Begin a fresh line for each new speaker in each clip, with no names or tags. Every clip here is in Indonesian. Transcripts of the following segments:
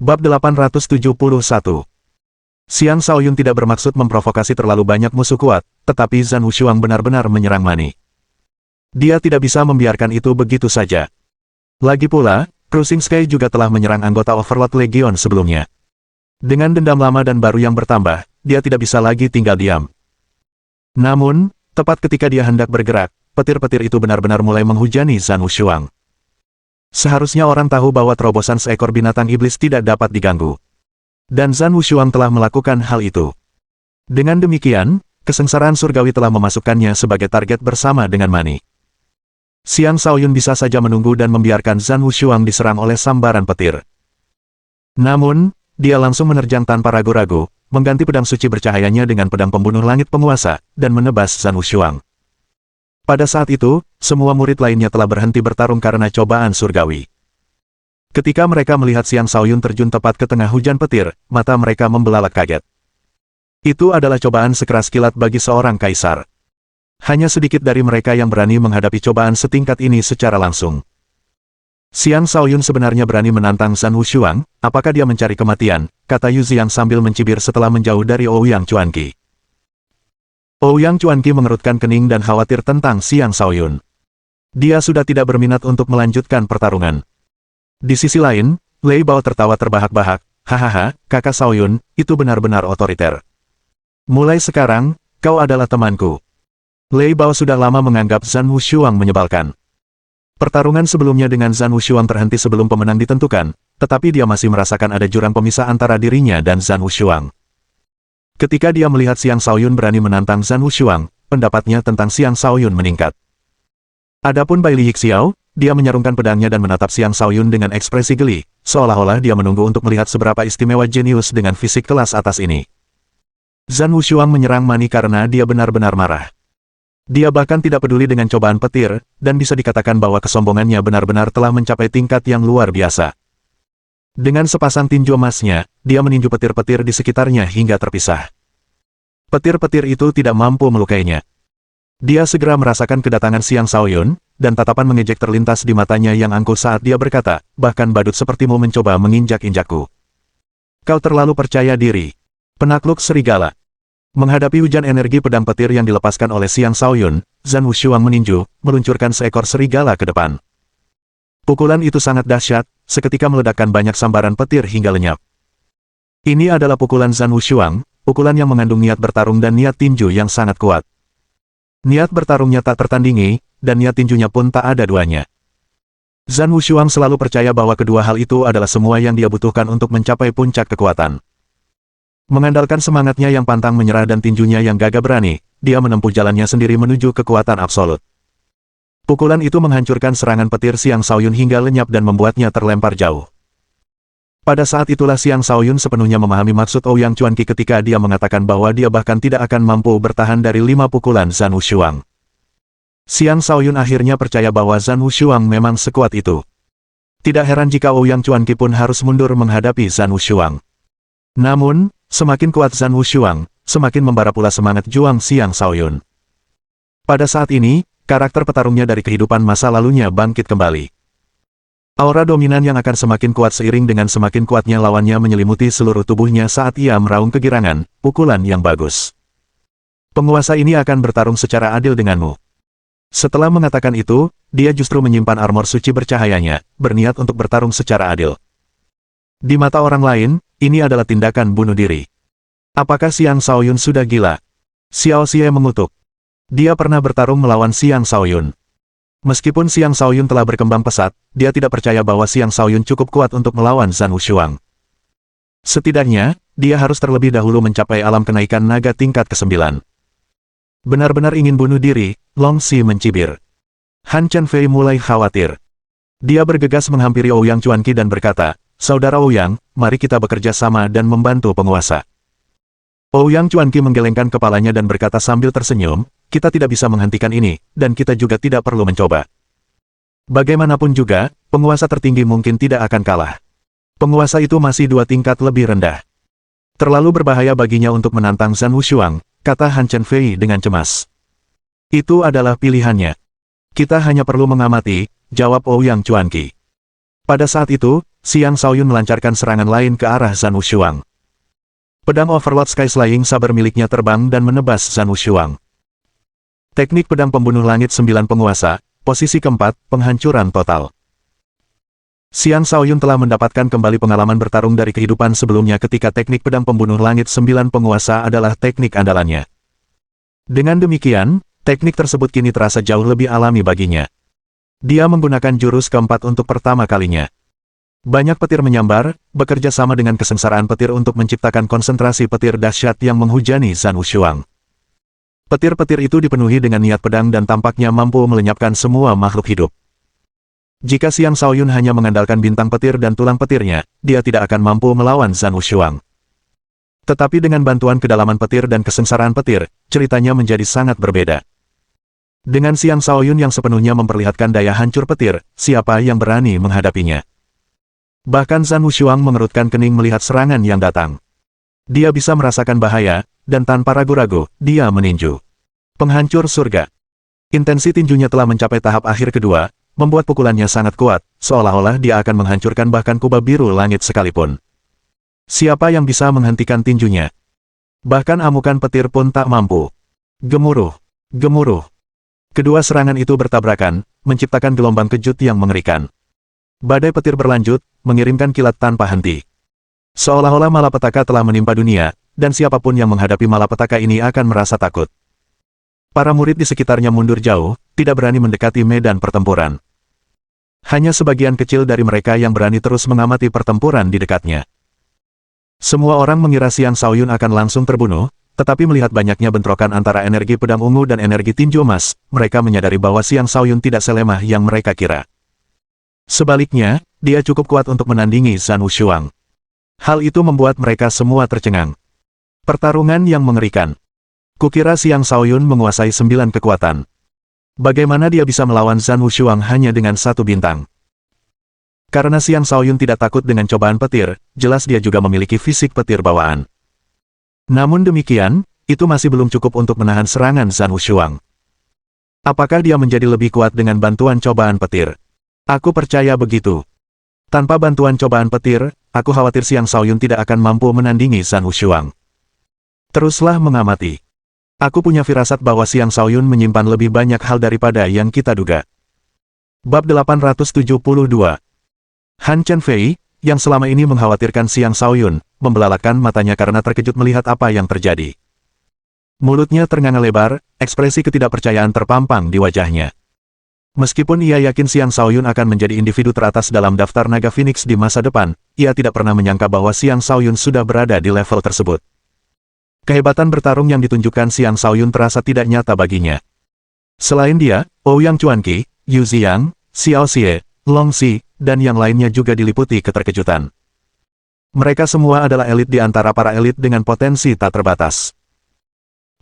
Bab 871. Xiang Shaoyun tidak bermaksud memprovokasi terlalu banyak musuh kuat, tetapi Zhan Wushuang benar-benar menyerang Mani. Dia tidak bisa membiarkan itu begitu saja. Lagi pula, Cruising Sky juga telah menyerang anggota Overlord Legion sebelumnya. Dengan dendam lama dan baru yang bertambah, dia tidak bisa lagi tinggal diam. Namun, tepat ketika dia hendak bergerak, petir-petir itu benar-benar mulai menghujani Zhan Wushuang. Seharusnya orang tahu bahwa terobosan seekor binatang iblis tidak dapat diganggu. Dan Zhan Wushuang telah melakukan hal itu. Dengan demikian, kesengsaraan surgawi telah memasukkannya sebagai target bersama dengan Mani. Xiang Shaoyun bisa saja menunggu dan membiarkan Zhan Wushuang diserang oleh sambaran petir. Namun, dia langsung menerjang tanpa ragu-ragu, mengganti pedang suci bercahayanya dengan pedang pembunuh langit penguasa, dan menebas Zhan Wushuang. Pada saat itu, semua murid lainnya telah berhenti bertarung karena cobaan surgawi. Ketika mereka melihat Xiang Shaoyun terjun tepat ke tengah hujan petir, mata mereka membelalak kaget. Itu adalah cobaan sekeras kilat bagi seorang kaisar. Hanya sedikit dari mereka yang berani menghadapi cobaan setingkat ini secara langsung. Xiang Shaoyun sebenarnya berani menantang Zhan Wushuang, apakah dia mencari kematian, kata Yu Ziang sambil mencibir setelah menjauh dari Ouyang Chuanqi. Ouyang Chuanqi mengerutkan kening dan khawatir tentang Xiang Shaoyun. Dia sudah tidak berminat untuk melanjutkan pertarungan. Di sisi lain, Lei Bao tertawa terbahak-bahak, hahaha, kakak Shaoyun, itu benar-benar otoriter. Mulai sekarang, kau adalah temanku. Lei Bao sudah lama menganggap Zhan Wushuang menyebalkan. Pertarungan sebelumnya dengan Zhan Wushuang terhenti sebelum pemenang ditentukan, tetapi dia masih merasakan ada jurang pemisah antara dirinya dan Zhan Wushuang. Ketika dia melihat Xiang Shaoyun berani menantang Zhan Wushuang, pendapatnya tentang Xiang Shaoyun meningkat. Adapun Bai Li Yixiao, dia menyarungkan pedangnya dan menatap Xiang Shaoyun dengan ekspresi geli, seolah-olah dia menunggu untuk melihat seberapa istimewa jenius dengan fisik kelas atas ini. Zhan Wushuang menyerang Mani karena dia benar-benar marah. Dia bahkan tidak peduli dengan cobaan petir, dan bisa dikatakan bahwa kesombongannya benar-benar telah mencapai tingkat yang luar biasa. Dengan sepasang tinju emasnya, dia meninju petir-petir di sekitarnya hingga terpisah. Petir-petir itu tidak mampu melukainya. Dia segera merasakan kedatangan Xiang Shaoyun, dan tatapan mengejek terlintas di matanya yang angkuh saat dia berkata, bahkan badut sepertimu mencoba menginjak-injakku. Kau terlalu percaya diri. Penakluk serigala. Menghadapi hujan energi pedang petir yang dilepaskan oleh Xiang Shaoyun, Zhan Wushuang meninju, meluncurkan seekor serigala ke depan. Pukulan itu sangat dahsyat, seketika meledakkan banyak sambaran petir hingga lenyap. Ini adalah pukulan Zhan Wushuang, pukulan yang mengandung niat bertarung dan niat tinju yang sangat kuat. Niat bertarungnya tak tertandingi, dan niat tinjunya pun tak ada duanya. Zhan Wushuang selalu percaya bahwa kedua hal itu adalah semua yang dia butuhkan untuk mencapai puncak kekuatan. Mengandalkan semangatnya yang pantang menyerah dan tinjunya yang gagah berani, dia menempuh jalannya sendiri menuju kekuatan absolut. Pukulan itu menghancurkan serangan petir Xiang Shaoyun hingga lenyap dan membuatnya terlempar jauh. Pada saat itulah Xiang Shaoyun sepenuhnya memahami maksud Ouyang Chuanqi ketika dia mengatakan bahwa dia bahkan tidak akan mampu bertahan dari 5 pukulan Zhan Wushuang. Xiang Shaoyun akhirnya percaya bahwa Zhan Wushuang memang sekuat itu. Tidak heran jika Ouyang Chuanqi pun harus mundur menghadapi Zhan Wushuang. Namun, semakin kuat Zhan Wushuang, semakin membara pula semangat juang Xiang Shaoyun. Pada saat ini, karakter petarungnya dari kehidupan masa lalunya bangkit kembali. Aura dominan yang akan semakin kuat seiring dengan semakin kuatnya lawannya menyelimuti seluruh tubuhnya saat ia meraung kegirangan, pukulan yang bagus. Penguasa ini akan bertarung secara adil denganmu. Setelah mengatakan itu, dia justru menyimpan armor suci bercahayanya, berniat untuk bertarung secara adil. Di mata orang lain, ini adalah tindakan bunuh diri. Apakah Xiang Shaoyun sudah gila? Xiao Xie mengutuk. Dia pernah bertarung melawan Xiang Shaoyun. Meskipun Xiang Shaoyun telah berkembang pesat, dia tidak percaya bahwa Xiang Shaoyun cukup kuat untuk melawan Zhan Wushuang. Setidaknya, dia harus terlebih dahulu mencapai alam kenaikan naga tingkat ke-9. Benar-benar ingin bunuh diri, Long Xi mencibir. Han Chenfei mulai khawatir. Dia bergegas menghampiri Ouyang Chuanqi dan berkata, Saudara Ouyang, mari kita bekerja sama dan membantu penguasa. Ouyang Chuanqi menggelengkan kepalanya dan berkata sambil tersenyum, kita tidak bisa menghentikan ini, dan kita juga tidak perlu mencoba. Bagaimanapun juga, penguasa tertinggi mungkin tidak akan kalah. Penguasa itu masih 2 tingkat lebih rendah. Terlalu berbahaya baginya untuk menantang Zhan Wushuang, kata Han Chenfei dengan cemas. Itu adalah pilihannya. Kita hanya perlu mengamati, jawab Ouyang Chuanqi. Pada saat itu, Xiang Shaoyun melancarkan serangan lain ke arah Zhan Wushuang. Pedang Overlord Sky Slaying Saber miliknya terbang dan menebas Zhan Wushuang. Teknik pedang pembunuh langit 9 penguasa, posisi keempat, penghancuran total. Xiang Shaoyun telah mendapatkan kembali pengalaman bertarung dari kehidupan sebelumnya ketika teknik pedang pembunuh langit 9 penguasa adalah teknik andalannya. Dengan demikian, teknik tersebut kini terasa jauh lebih alami baginya. Dia menggunakan jurus keempat untuk pertama kalinya. Banyak petir menyambar, bekerja sama dengan kesengsaraan petir untuk menciptakan konsentrasi petir dahsyat yang menghujani Zhan Wushuang. Petir-petir itu dipenuhi dengan niat pedang dan tampaknya mampu melenyapkan semua makhluk hidup. Jika Xiang Shaoyun hanya mengandalkan bintang petir dan tulang petirnya, dia tidak akan mampu melawan Zhan Wushuang. Tetapi dengan bantuan kedalaman petir dan kesengsaraan petir, ceritanya menjadi sangat berbeda. Dengan Xiang Shaoyun yang sepenuhnya memperlihatkan daya hancur petir, siapa yang berani menghadapinya? Bahkan Zhan Wushuang mengerutkan kening melihat serangan yang datang. Dia bisa merasakan bahaya, dan tanpa ragu-ragu, dia meninju. Penghancur surga. Intensi tinjunya telah mencapai tahap akhir kedua, membuat pukulannya sangat kuat, seolah-olah dia akan menghancurkan bahkan kubah biru langit sekalipun. Siapa yang bisa menghentikan tinjunya? Bahkan amukan petir pun tak mampu. Gemuruh. Gemuruh. Kedua serangan itu bertabrakan, menciptakan gelombang kejut yang mengerikan. Badai petir berlanjut, mengirimkan kilat tanpa henti. Seolah-olah malapetaka telah menimpa dunia, dan siapapun yang menghadapi malapetaka ini akan merasa takut. Para murid di sekitarnya mundur jauh, tidak berani mendekati medan pertempuran. Hanya sebagian kecil dari mereka yang berani terus mengamati pertempuran di dekatnya. Semua orang mengira Xiang Shaoyun akan langsung terbunuh, tetapi melihat banyaknya bentrokan antara energi pedang ungu dan energi tinju emas, mereka menyadari bahwa Xiang Shaoyun tidak selemah yang mereka kira. Sebaliknya, dia cukup kuat untuk menandingi Zhan Wushuang. Hal itu membuat mereka semua tercengang. Pertarungan yang mengerikan. Kukira Xiang Shaoyun menguasai 9 kekuatan. Bagaimana dia bisa melawan Zhan Wushuang hanya dengan 1 bintang? Karena Xiang Shaoyun tidak takut dengan cobaan petir, jelas dia juga memiliki fisik petir bawaan. Namun demikian, itu masih belum cukup untuk menahan serangan Zhan Wushuang. Apakah dia menjadi lebih kuat dengan bantuan cobaan petir? Aku percaya begitu. Tanpa bantuan cobaan petir, aku khawatir Xiang Shaoyun tidak akan mampu menandingi Zhan Wushuang. Teruslah mengamati. Aku punya firasat bahwa Xiang Shaoyun menyimpan lebih banyak hal daripada yang kita duga. Bab 872. Han Chenfei, yang selama ini mengkhawatirkan Xiang Shaoyun, membelalakan matanya karena terkejut melihat apa yang terjadi. Mulutnya ternganga lebar, ekspresi ketidakpercayaan terpampang di wajahnya. Meskipun ia yakin Xiang Shaoyun akan menjadi individu teratas dalam daftar naga Phoenix di masa depan, ia tidak pernah menyangka bahwa Xiang Shaoyun sudah berada di level tersebut. Kehebatan bertarung yang ditunjukkan Xiang Shaoyun terasa tidak nyata baginya. Selain dia, Ouyang Chuanqi, Yu Ziyang, Xiao Xie, Long Xi, dan yang lainnya juga diliputi keterkejutan. Mereka semua adalah elit di antara para elit dengan potensi tak terbatas.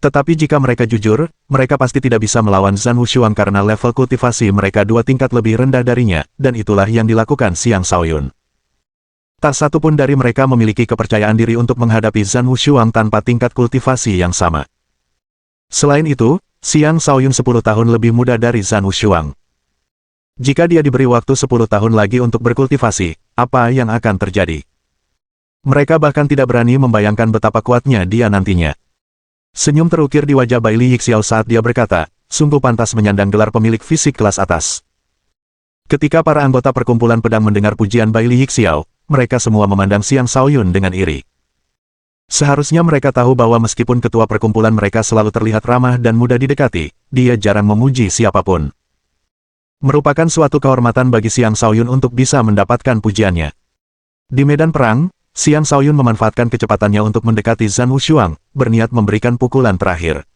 Tetapi jika mereka jujur, mereka pasti tidak bisa melawan Zhan Wushuang karena level kultivasi mereka 2 tingkat lebih rendah darinya, dan itulah yang dilakukan Xiang Shaoyun. Tak satu pun dari mereka memiliki kepercayaan diri untuk menghadapi Zhan Wushuang tanpa tingkat kultivasi yang sama. Selain itu, Xiang Shaoyun 10 tahun lebih muda dari Zhan Wushuang. Jika dia diberi waktu 10 tahun lagi untuk berkultivasi, apa yang akan terjadi? Mereka bahkan tidak berani membayangkan betapa kuatnya dia nantinya. Senyum terukir di wajah Bai Li Yixiao saat dia berkata, sungguh pantas menyandang gelar pemilik fisik kelas atas. Ketika para anggota perkumpulan pedang mendengar pujian Bai Li Yixiao, mereka semua memandang Xiang Shaoyun dengan iri. Seharusnya mereka tahu bahwa meskipun ketua perkumpulan mereka selalu terlihat ramah dan mudah didekati, dia jarang memuji siapapun. Merupakan suatu kehormatan bagi Xiang Shaoyun untuk bisa mendapatkan pujiannya. Di medan perang, Xiang Shaoyun memanfaatkan kecepatannya untuk mendekati Zhan Wushuang, berniat memberikan pukulan terakhir.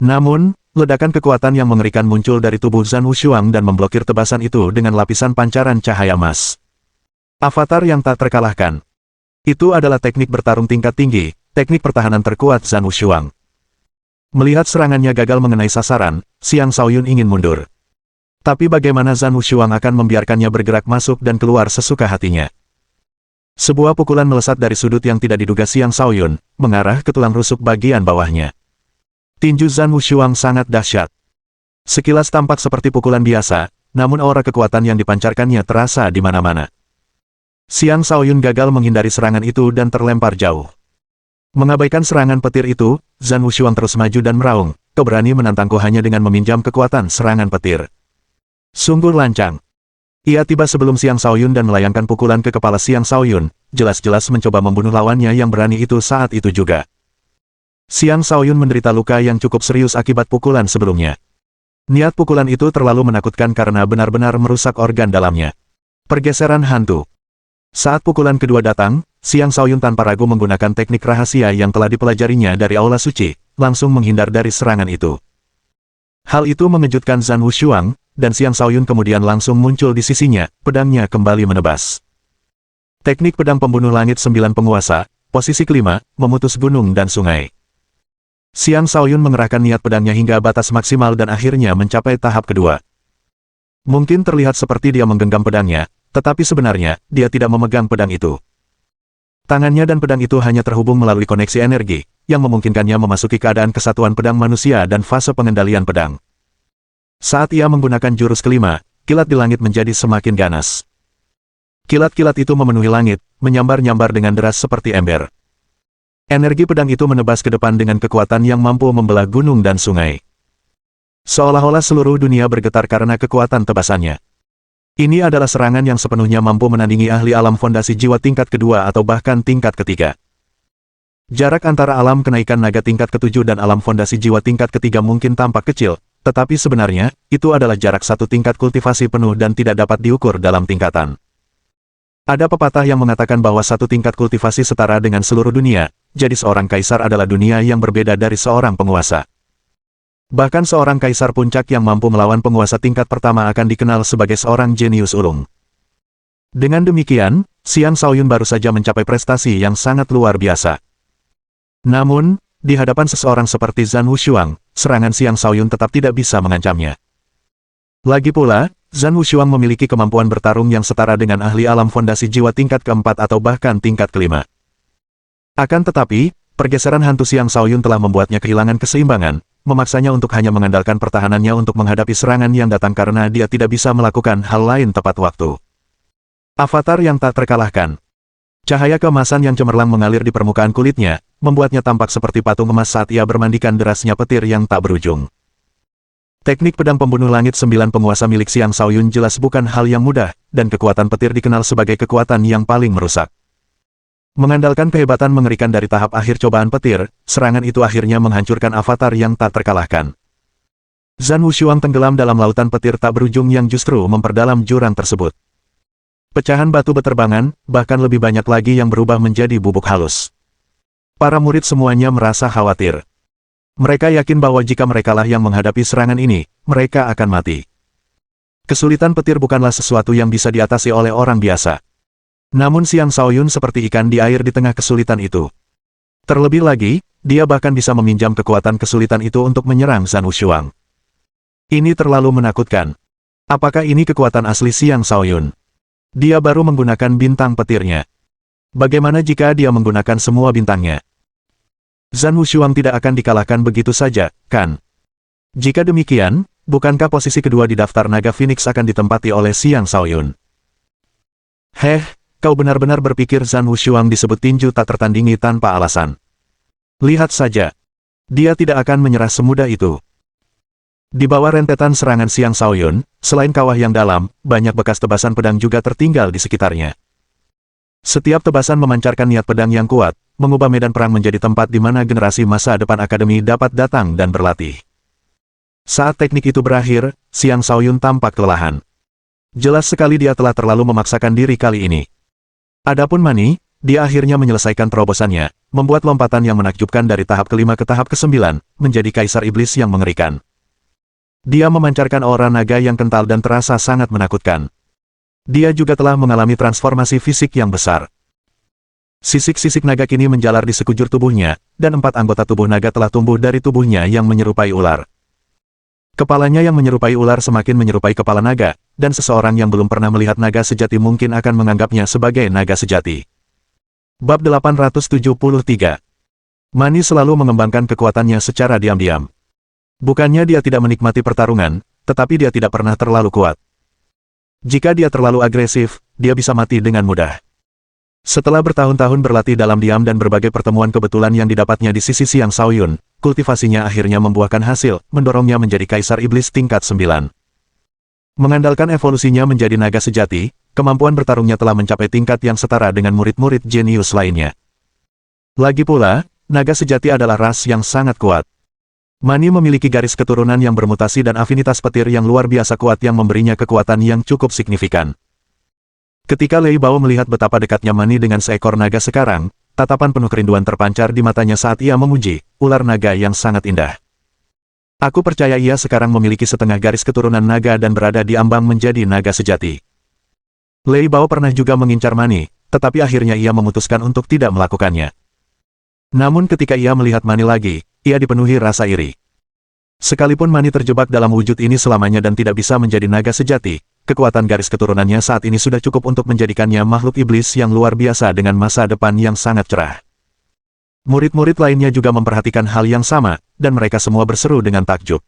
Namun, ledakan kekuatan yang mengerikan muncul dari tubuh Zhan Wushuang dan memblokir tebasan itu dengan lapisan pancaran cahaya emas. Avatar yang tak terkalahkan. Itu adalah teknik bertarung tingkat tinggi, teknik pertahanan terkuat Zhan Wushuang. Melihat serangannya gagal mengenai sasaran, Xiang Shaoyun ingin mundur. Tapi bagaimana Zhan Wushuang akan membiarkannya bergerak masuk dan keluar sesuka hatinya? Sebuah pukulan melesat dari sudut yang tidak diduga Xiang Shaoyun, mengarah ke tulang rusuk bagian bawahnya. Tinju Zhan Wushuang sangat dahsyat. Sekilas tampak seperti pukulan biasa, namun aura kekuatan yang dipancarkannya terasa di mana-mana. Xiang Shaoyun gagal menghindari serangan itu dan terlempar jauh. Mengabaikan serangan petir itu, Zhan Wushuang terus maju dan meraung, "Kau berani menantangku hanya dengan meminjam kekuatan serangan petir. Sungguh lancang." Ia tiba sebelum Xiang Shaoyun dan melayangkan pukulan ke kepala Xiang Shaoyun, jelas-jelas mencoba membunuh lawannya yang berani itu saat itu juga. Xiang Shaoyun menderita luka yang cukup serius akibat pukulan sebelumnya. Niat pukulan itu terlalu menakutkan karena benar-benar merusak organ dalamnya. Pergeseran hantu. Saat pukulan kedua datang, Xiang Shaoyun tanpa ragu menggunakan teknik rahasia yang telah dipelajarinya dari Aula Suci, langsung menghindar dari serangan itu. Hal itu mengejutkan Zhan Wushuang, dan Xiang Shaoyun kemudian langsung muncul di sisinya, pedangnya kembali menebas. Teknik pedang pembunuh langit 9 penguasa, posisi kelima, memutus gunung dan sungai. Xiang Shaoyun mengerahkan niat pedangnya hingga batas maksimal dan akhirnya mencapai tahap kedua. Mungkin terlihat seperti dia menggenggam pedangnya, tetapi sebenarnya, dia tidak memegang pedang itu. Tangannya dan pedang itu hanya terhubung melalui koneksi energi, yang memungkinkannya memasuki keadaan kesatuan pedang manusia dan fase pengendalian pedang. Saat ia menggunakan jurus kelima, kilat di langit menjadi semakin ganas. Kilat-kilat itu memenuhi langit, menyambar-nyambar dengan deras seperti ember. Energi pedang itu menebas ke depan dengan kekuatan yang mampu membelah gunung dan sungai. Seolah-olah seluruh dunia bergetar karena kekuatan tebasannya. Ini adalah serangan yang sepenuhnya mampu menandingi ahli alam fondasi jiwa tingkat kedua atau bahkan tingkat ketiga. Jarak antara alam kenaikan naga tingkat ketujuh dan alam fondasi jiwa tingkat ketiga mungkin tampak kecil, tetapi sebenarnya, itu adalah jarak satu tingkat kultivasi penuh dan tidak dapat diukur dalam tingkatan. Ada pepatah yang mengatakan bahwa satu tingkat kultivasi setara dengan seluruh dunia, jadi seorang kaisar adalah dunia yang berbeda dari seorang penguasa. Bahkan seorang kaisar puncak yang mampu melawan penguasa tingkat pertama akan dikenal sebagai seorang jenius ulung. Dengan demikian, Xiang Shaoyun baru saja mencapai prestasi yang sangat luar biasa. Namun, di hadapan seseorang seperti Zhan Wushuang, serangan Xiang Shaoyun tetap tidak bisa mengancamnya. Lagi pula, Zhan Wushuang memiliki kemampuan bertarung yang setara dengan ahli alam fondasi jiwa tingkat keempat atau bahkan tingkat kelima. Akan tetapi, pergeseran hantu Xiang Shaoyun telah membuatnya kehilangan keseimbangan, memaksanya untuk hanya mengandalkan pertahanannya untuk menghadapi serangan yang datang karena dia tidak bisa melakukan hal lain tepat waktu. Avatar yang tak terkalahkan. Cahaya keemasan yang cemerlang mengalir di permukaan kulitnya, membuatnya tampak seperti patung emas saat ia bermandikan derasnya petir yang tak berujung. Teknik pedang pembunuh langit 9 penguasa milik Xiang Shaoyun jelas bukan hal yang mudah, dan kekuatan petir dikenal sebagai kekuatan yang paling merusak. Mengandalkan kehebatan mengerikan dari tahap akhir cobaan petir, serangan itu akhirnya menghancurkan avatar yang tak terkalahkan. Zhan Wushuang tenggelam dalam lautan petir tak berujung yang justru memperdalam jurang tersebut. Pecahan batu beterbangan, bahkan lebih banyak lagi yang berubah menjadi bubuk halus. Para murid semuanya merasa khawatir. Mereka yakin bahwa jika merekalah yang menghadapi serangan ini, mereka akan mati. Kesulitan petir bukanlah sesuatu yang bisa diatasi oleh orang biasa. Namun Xiang Shaoyun seperti ikan di air di tengah kesulitan itu. Terlebih lagi, dia bahkan bisa meminjam kekuatan kesulitan itu untuk menyerang Zhan Wushuang. Ini terlalu menakutkan. Apakah ini kekuatan asli Xiang Shaoyun? Dia baru menggunakan bintang petirnya. Bagaimana jika dia menggunakan semua bintangnya? Zhan Wushuang tidak akan dikalahkan begitu saja, kan? Jika demikian, bukankah posisi kedua di daftar naga Phoenix akan ditempati oleh Xiang Shaoyun? Kau benar-benar berpikir Zhan Wushuang disebut tinju tak tertandingi tanpa alasan. Lihat saja. Dia tidak akan menyerah semudah itu. Di bawah rentetan serangan Xiang Shaoyun, selain kawah yang dalam, banyak bekas tebasan pedang juga tertinggal di sekitarnya. Setiap tebasan memancarkan niat pedang yang kuat, mengubah medan perang menjadi tempat di mana generasi masa depan akademi dapat datang dan berlatih. Saat teknik itu berakhir, Xiang Shaoyun tampak kelelahan. Jelas sekali dia telah terlalu memaksakan diri kali ini. Adapun Mani, dia akhirnya menyelesaikan terobosannya, membuat lompatan yang menakjubkan dari tahap kelima ke tahap ke-9, menjadi kaisar iblis yang mengerikan. Dia memancarkan aura naga yang kental dan terasa sangat menakutkan. Dia juga telah mengalami transformasi fisik yang besar. Sisik-sisik naga kini menjalar di sekujur tubuhnya, dan 4 anggota tubuh naga telah tumbuh dari tubuhnya yang menyerupai ular. Kepalanya yang menyerupai ular semakin menyerupai kepala naga, dan seseorang yang belum pernah melihat naga sejati mungkin akan menganggapnya sebagai naga sejati. Bab 873. Mani selalu mengembangkan kekuatannya secara diam-diam. Bukannya dia tidak menikmati pertarungan, tetapi dia tidak pernah terlalu kuat. Jika dia terlalu agresif, dia bisa mati dengan mudah. Setelah bertahun-tahun berlatih dalam diam dan berbagai pertemuan kebetulan yang didapatnya di sisi Xiang Shaoyun, kultivasinya akhirnya membuahkan hasil, mendorongnya menjadi Kaisar Iblis tingkat 9. Mengandalkan evolusinya menjadi naga sejati, kemampuan bertarungnya telah mencapai tingkat yang setara dengan murid-murid jenius lainnya. Lagi pula, naga sejati adalah ras yang sangat kuat. Mani memiliki garis keturunan yang bermutasi dan afinitas petir yang luar biasa kuat yang memberinya kekuatan yang cukup signifikan. Ketika Lei Bao melihat betapa dekatnya Mani dengan seekor naga sekarang, tatapan penuh kerinduan terpancar di matanya saat ia memuji, ular naga yang sangat indah. Aku percaya ia sekarang memiliki setengah garis keturunan naga dan berada di ambang menjadi naga sejati. Lei Bao pernah juga mengincar Mani, tetapi akhirnya ia memutuskan untuk tidak melakukannya. Namun ketika ia melihat Mani lagi, ia dipenuhi rasa iri. Sekalipun Mani terjebak dalam wujud ini selamanya dan tidak bisa menjadi naga sejati, kekuatan garis keturunannya saat ini sudah cukup untuk menjadikannya makhluk iblis yang luar biasa dengan masa depan yang sangat cerah. Murid-murid lainnya juga memperhatikan hal yang sama, dan mereka semua berseru dengan takjub.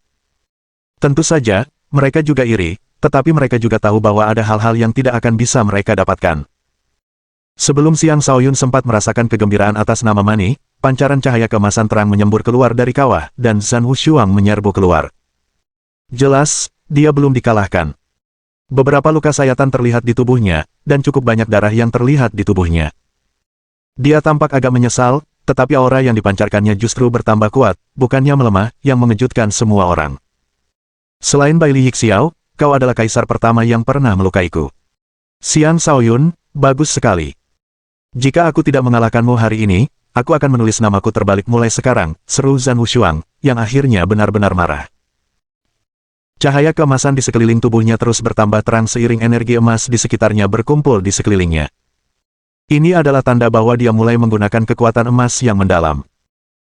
Tentu saja, mereka juga iri, tetapi mereka juga tahu bahwa ada hal-hal yang tidak akan bisa mereka dapatkan. Sebelum Xiang Shaoyun sempat merasakan kegembiraan atas nama Mani, pancaran cahaya keemasan terang menyembur keluar dari kawah, dan Zhan Wushuang menyerbu keluar. Jelas, dia belum dikalahkan. Beberapa luka sayatan terlihat di tubuhnya, dan cukup banyak darah yang terlihat di tubuhnya. Dia tampak agak menyesal, tetapi aura yang dipancarkannya justru bertambah kuat, bukannya melemah, yang mengejutkan semua orang. Selain Bai Li Yixiao, kau adalah kaisar pertama yang pernah melukaiku. Xiang Shaoyun, bagus sekali. Jika aku tidak mengalahkanmu hari ini, aku akan menulis namaku terbalik mulai sekarang, seru Zhan Wushuang, yang akhirnya benar-benar marah. Cahaya keemasan di sekeliling tubuhnya terus bertambah terang seiring energi emas di sekitarnya berkumpul di sekelilingnya. Ini adalah tanda bahwa dia mulai menggunakan kekuatan emas yang mendalam.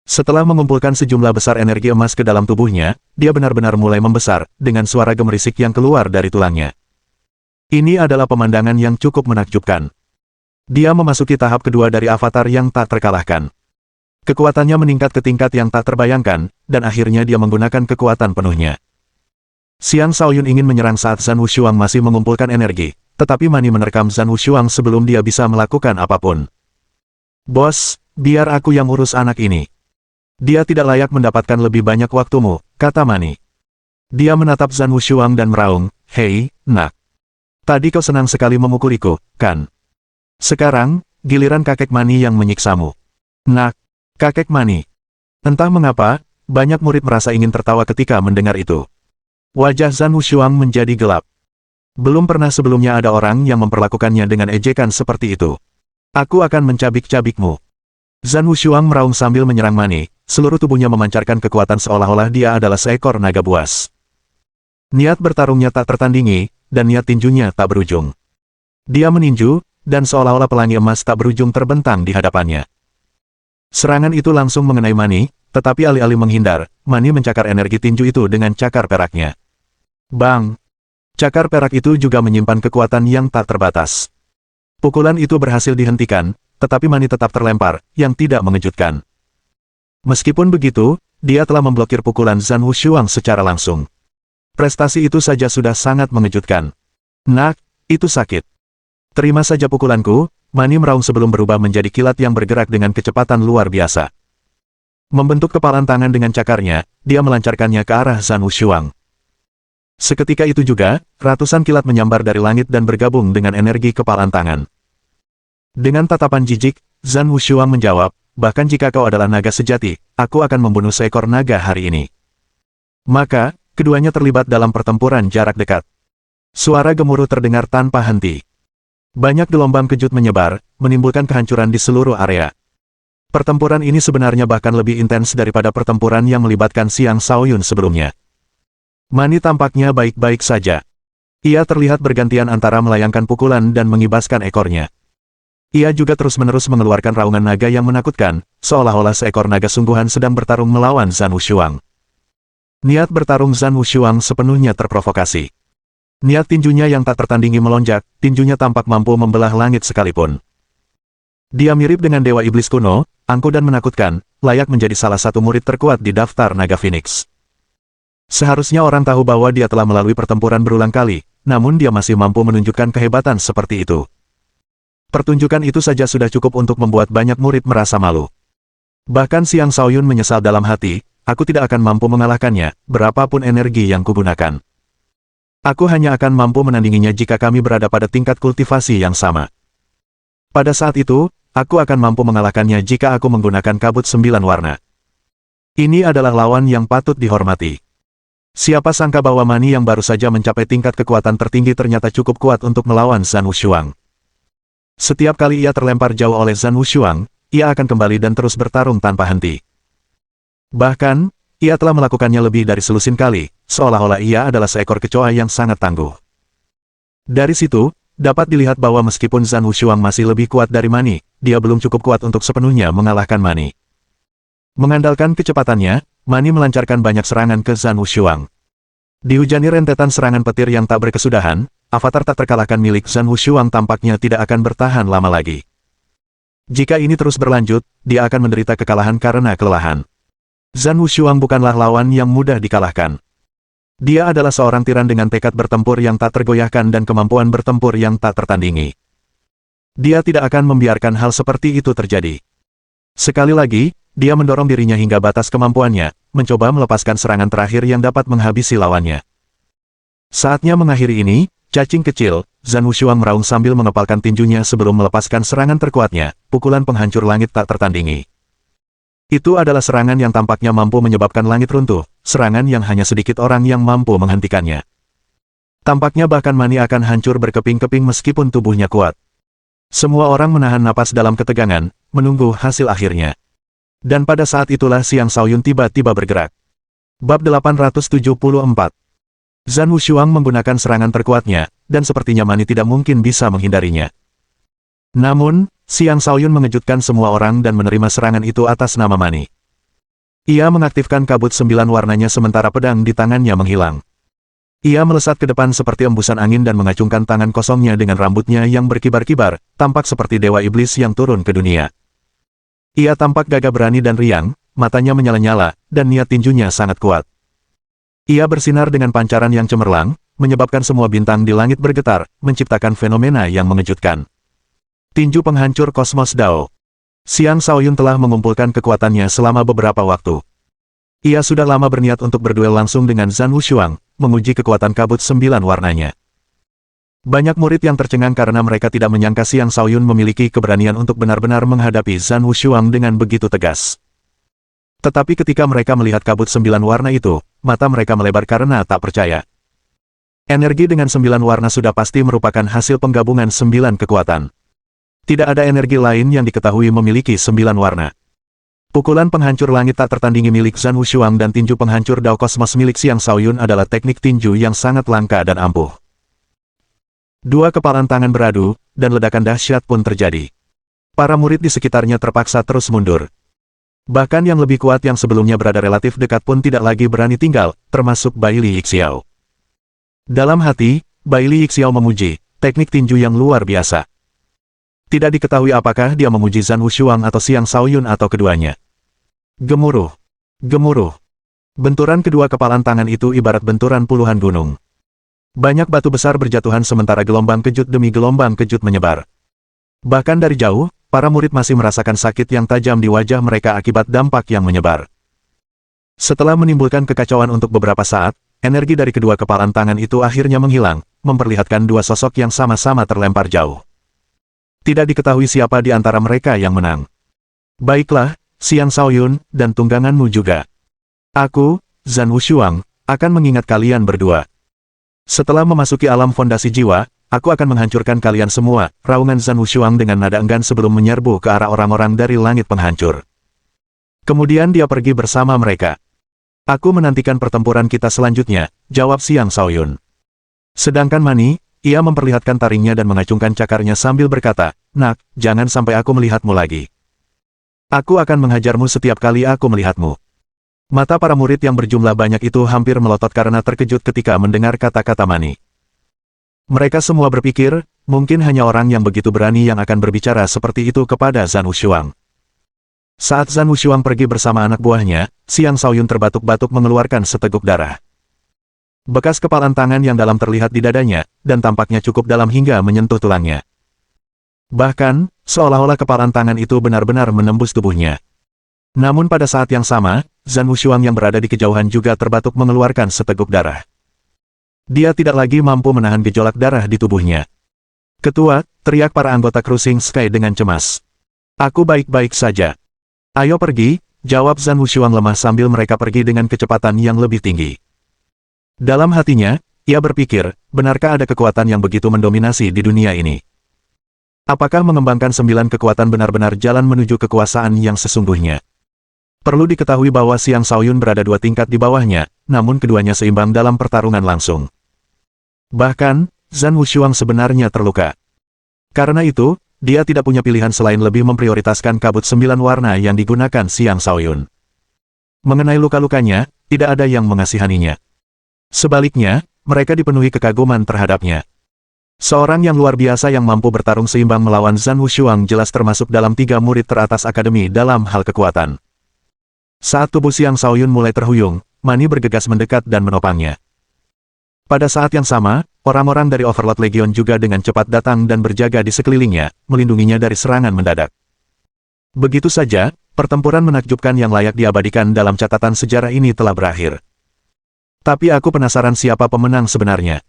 Setelah mengumpulkan sejumlah besar energi emas ke dalam tubuhnya, dia benar-benar mulai membesar, dengan suara gemerisik yang keluar dari tulangnya. Ini adalah pemandangan yang cukup menakjubkan. Dia memasuki tahap kedua dari avatar yang tak terkalahkan. Kekuatannya meningkat ke tingkat yang tak terbayangkan, dan akhirnya dia menggunakan kekuatan penuhnya. Xiang Shaoyun ingin menyerang saat Zhan Wushuang masih mengumpulkan energi, tetapi Mani menerkam Zhan Wushuang sebelum dia bisa melakukan apapun. Bos, biar aku yang urus anak ini. Dia tidak layak mendapatkan lebih banyak waktumu, kata Mani. Dia menatap Zhan Wushuang dan meraung, hei, nak. Tadi kau senang sekali memukuliku, kan? Sekarang, giliran kakek Mani yang menyiksamu. Nak, kakek Mani. Entah mengapa, banyak murid merasa ingin tertawa ketika mendengar itu. Wajah Zhan Wushuang menjadi gelap. Belum pernah sebelumnya ada orang yang memperlakukannya dengan ejekan seperti itu. Aku akan mencabik-cabikmu. Zhan Wushuang meraung sambil menyerang Mani, seluruh tubuhnya memancarkan kekuatan seolah-olah dia adalah seekor naga buas. Niat bertarungnya tak tertandingi, dan niat tinjunya tak berujung. Dia meninju, dan seolah-olah pelangi emas tak berujung terbentang di hadapannya. Serangan itu langsung mengenai Mani, tetapi alih-alih menghindar, Mani mencakar energi tinju itu dengan cakar peraknya. Bang! Cakar perak itu juga menyimpan kekuatan yang tak terbatas. Pukulan itu berhasil dihentikan, tetapi Mani tetap terlempar, yang tidak mengejutkan. Meskipun begitu, dia telah memblokir pukulan Zhan Wushuang secara langsung. Prestasi itu saja sudah sangat mengejutkan. Nak, itu sakit. Terima saja pukulanku, Mani meraung sebelum berubah menjadi kilat yang bergerak dengan kecepatan luar biasa. Membentuk kepalan tangan dengan cakarnya, dia melancarkannya ke arah Zhan Wushuang. Seketika itu juga, ratusan kilat menyambar dari langit dan bergabung dengan energi kepalan tangan. Dengan tatapan jijik, Zhan Wushuang menjawab, bahkan jika kau adalah naga sejati, aku akan membunuh seekor naga hari ini. Maka, keduanya terlibat dalam pertempuran jarak dekat. Suara gemuruh terdengar tanpa henti. Banyak gelombang kejut menyebar, menimbulkan kehancuran di seluruh area. Pertempuran ini sebenarnya bahkan lebih intens daripada pertempuran yang melibatkan Xiang Shaoyun sebelumnya. Mani tampaknya baik-baik saja. Ia terlihat bergantian antara melayangkan pukulan dan mengibaskan ekornya. Ia juga terus-menerus mengeluarkan raungan naga yang menakutkan, seolah-olah seekor naga sungguhan sedang bertarung melawan Zhan Wushuang. Niat bertarung Zhan Wushuang sepenuhnya terprovokasi. Niat tinjunya yang tak tertandingi melonjak, tinjunya tampak mampu membelah langit sekalipun. Dia mirip dengan Dewa Iblis kuno, angkuh dan menakutkan, layak menjadi salah satu murid terkuat di daftar Naga Phoenix. Seharusnya orang tahu bahwa dia telah melalui pertempuran berulang kali, namun dia masih mampu menunjukkan kehebatan seperti itu. Pertunjukan itu saja sudah cukup untuk membuat banyak murid merasa malu. Bahkan Xiang Shaoyun menyesal dalam hati, aku tidak akan mampu mengalahkannya, berapapun energi yang kugunakan. Aku hanya akan mampu menandinginya jika kami berada pada tingkat kultivasi yang sama. Pada saat itu, aku akan mampu mengalahkannya jika aku menggunakan kabut 9 warna. Ini adalah lawan yang patut dihormati. Siapa sangka bahwa Mani yang baru saja mencapai tingkat kekuatan tertinggi ternyata cukup kuat untuk melawan Zhan Wushuang. Setiap kali ia terlempar jauh oleh Zhan Wushuang, ia akan kembali dan terus bertarung tanpa henti. Bahkan, ia telah melakukannya lebih dari selusin kali, seolah-olah ia adalah seekor kecoa yang sangat tangguh. Dari situ, dapat dilihat bahwa meskipun Zhan Wushuang masih lebih kuat dari Mani, dia belum cukup kuat untuk sepenuhnya mengalahkan Mani. Mengandalkan kecepatannya, Mani melancarkan banyak serangan ke Zhan Wushuang. Dihujani rentetan serangan petir yang tak berkesudahan, avatar tak terkalahkan milik Zhan Wushuang tampaknya tidak akan bertahan lama lagi. Jika ini terus berlanjut, dia akan menderita kekalahan karena kelelahan. Zhan Wushuang bukanlah lawan yang mudah dikalahkan. Dia adalah seorang tiran dengan tekad bertempur yang tak tergoyahkan dan kemampuan bertempur yang tak tertandingi. Dia tidak akan membiarkan hal seperti itu terjadi. Sekali lagi, dia mendorong dirinya hingga batas kemampuannya, mencoba melepaskan serangan terakhir yang dapat menghabisi lawannya. Saatnya mengakhiri ini, cacing kecil, Zhan Wushuang meraung sambil mengepalkan tinjunya sebelum melepaskan serangan terkuatnya, pukulan penghancur langit tak tertandingi. Itu adalah serangan yang tampaknya mampu menyebabkan langit runtuh, serangan yang hanya sedikit orang yang mampu menghentikannya. Tampaknya bahkan Mani akan hancur berkeping-keping meskipun tubuhnya kuat. Semua orang menahan napas dalam ketegangan, menunggu hasil akhirnya. Dan pada saat itulah Xiang Shaoyun tiba-tiba bergerak. Bab 874. Zhan Wushuang menggunakan serangan terkuatnya, dan sepertinya Mani tidak mungkin bisa menghindarinya. Namun, Xiang Shaoyun mengejutkan semua orang dan menerima serangan itu atas nama Mani. Ia mengaktifkan kabut 9 warnanya sementara pedang di tangannya menghilang. Ia melesat ke depan seperti embusan angin dan mengacungkan tangan kosongnya dengan rambutnya yang berkibar-kibar, tampak seperti dewa iblis yang turun ke dunia. Ia tampak gagah berani dan riang, matanya menyala-nyala, dan niat tinjunya sangat kuat. Ia bersinar dengan pancaran yang cemerlang, menyebabkan semua bintang di langit bergetar, menciptakan fenomena yang mengejutkan. Tinju penghancur kosmos Dao. Xiang Shaoyun telah mengumpulkan kekuatannya selama beberapa waktu. Ia sudah lama berniat untuk berduel langsung dengan Zhan Wushuang, menguji kekuatan kabut 9 warnanya. Banyak murid yang tercengang karena mereka tidak menyangka Xiang Shaoyun memiliki keberanian untuk benar-benar menghadapi Zhan Wushuang dengan begitu tegas. Tetapi ketika mereka melihat kabut 9 warna itu, mata mereka melebar karena tak percaya. Energi dengan 9 warna sudah pasti merupakan hasil penggabungan 9 kekuatan. Tidak ada energi lain yang diketahui memiliki 9 warna. Pukulan penghancur langit tak tertandingi milik Zhan Wushuang dan tinju penghancur Dao Kosmos milik Xiang Shaoyun adalah teknik tinju yang sangat langka dan ampuh. Dua kepalan tangan beradu, dan ledakan dahsyat pun terjadi. Para murid di sekitarnya terpaksa terus mundur. Bahkan yang lebih kuat yang sebelumnya berada relatif dekat pun tidak lagi berani tinggal, termasuk Bai Li Yixiao. Dalam hati, Bai Li Yixiao memuji, teknik tinju yang luar biasa. Tidak diketahui apakah dia memuji Zhan Wushuang atau Xiang Shaoyun atau keduanya. Gemuruh. Gemuruh. Benturan kedua kepalan tangan itu ibarat benturan puluhan gunung. Banyak batu besar berjatuhan sementara gelombang kejut demi gelombang kejut menyebar. Bahkan dari jauh, para murid masih merasakan sakit yang tajam di wajah mereka akibat dampak yang menyebar. Setelah menimbulkan kekacauan untuk beberapa saat, energi dari kedua kepalan tangan itu akhirnya menghilang, memperlihatkan dua sosok yang sama-sama terlempar jauh. Tidak diketahui siapa di antara mereka yang menang. Baiklah, Xiang Shaoyun, dan tungganganmu juga. Aku, Zhan Wushuang, akan mengingat kalian berdua. Setelah memasuki alam fondasi jiwa, aku akan menghancurkan kalian semua, raungan Zhan Wushuang dengan nada enggan sebelum menyerbu ke arah orang-orang dari langit penghancur. Kemudian dia pergi bersama mereka. Aku menantikan pertempuran kita selanjutnya, jawab Xiang Shaoyun. Sedangkan Mani, ia memperlihatkan taringnya dan mengacungkan cakarnya sambil berkata, "Nak, jangan sampai aku melihatmu lagi. Aku akan menghajarmu setiap kali aku melihatmu." Mata para murid yang berjumlah banyak itu hampir melotot karena terkejut ketika mendengar kata-kata Mani. Mereka semua berpikir, mungkin hanya orang yang begitu berani yang akan berbicara seperti itu kepada Zhan Wushuang. Saat Zhan Wushuang pergi bersama anak buahnya, Xiang Shaoyun terbatuk-batuk mengeluarkan seteguk darah. Bekas kepalan tangan yang dalam terlihat di dadanya, dan tampaknya cukup dalam hingga menyentuh tulangnya. Bahkan, seolah-olah kepalan tangan itu benar-benar menembus tubuhnya. Namun pada saat yang sama, Zhan Wushuang yang berada di kejauhan juga terbatuk mengeluarkan seteguk darah. Dia tidak lagi mampu menahan gejolak darah di tubuhnya. "Ketua," teriak para anggota Cruising Sky dengan cemas. "Aku baik-baik saja." "Ayo pergi," jawab Zhan Wushuang lemah sambil mereka pergi dengan kecepatan yang lebih tinggi. Dalam hatinya, ia berpikir, benarkah ada kekuatan yang begitu mendominasi di dunia ini? Apakah mengembangkan 9 kekuatan benar-benar jalan menuju kekuasaan yang sesungguhnya? Perlu diketahui bahwa Xiang Shaoyun berada 2 tingkat di bawahnya, namun keduanya seimbang dalam pertarungan langsung. Bahkan, Zhan Wushuang sebenarnya terluka. Karena itu, dia tidak punya pilihan selain lebih memprioritaskan kabut 9 warna yang digunakan Xiang Shaoyun. Mengenai luka-lukanya, tidak ada yang mengasihaninya. Sebaliknya, mereka dipenuhi kekaguman terhadapnya. Seorang yang luar biasa yang mampu bertarung seimbang melawan Zhan Wushuang jelas termasuk dalam 3 murid teratas akademi dalam hal kekuatan. Saat tubuh Xiang Shaoyun mulai terhuyung, Mani bergegas mendekat dan menopangnya. Pada saat yang sama, orang-orang dari Overlord Legion juga dengan cepat datang dan berjaga di sekelilingnya, melindunginya dari serangan mendadak. Begitu saja, pertempuran menakjubkan yang layak diabadikan dalam catatan sejarah ini telah berakhir. Tapi aku penasaran siapa pemenang sebenarnya.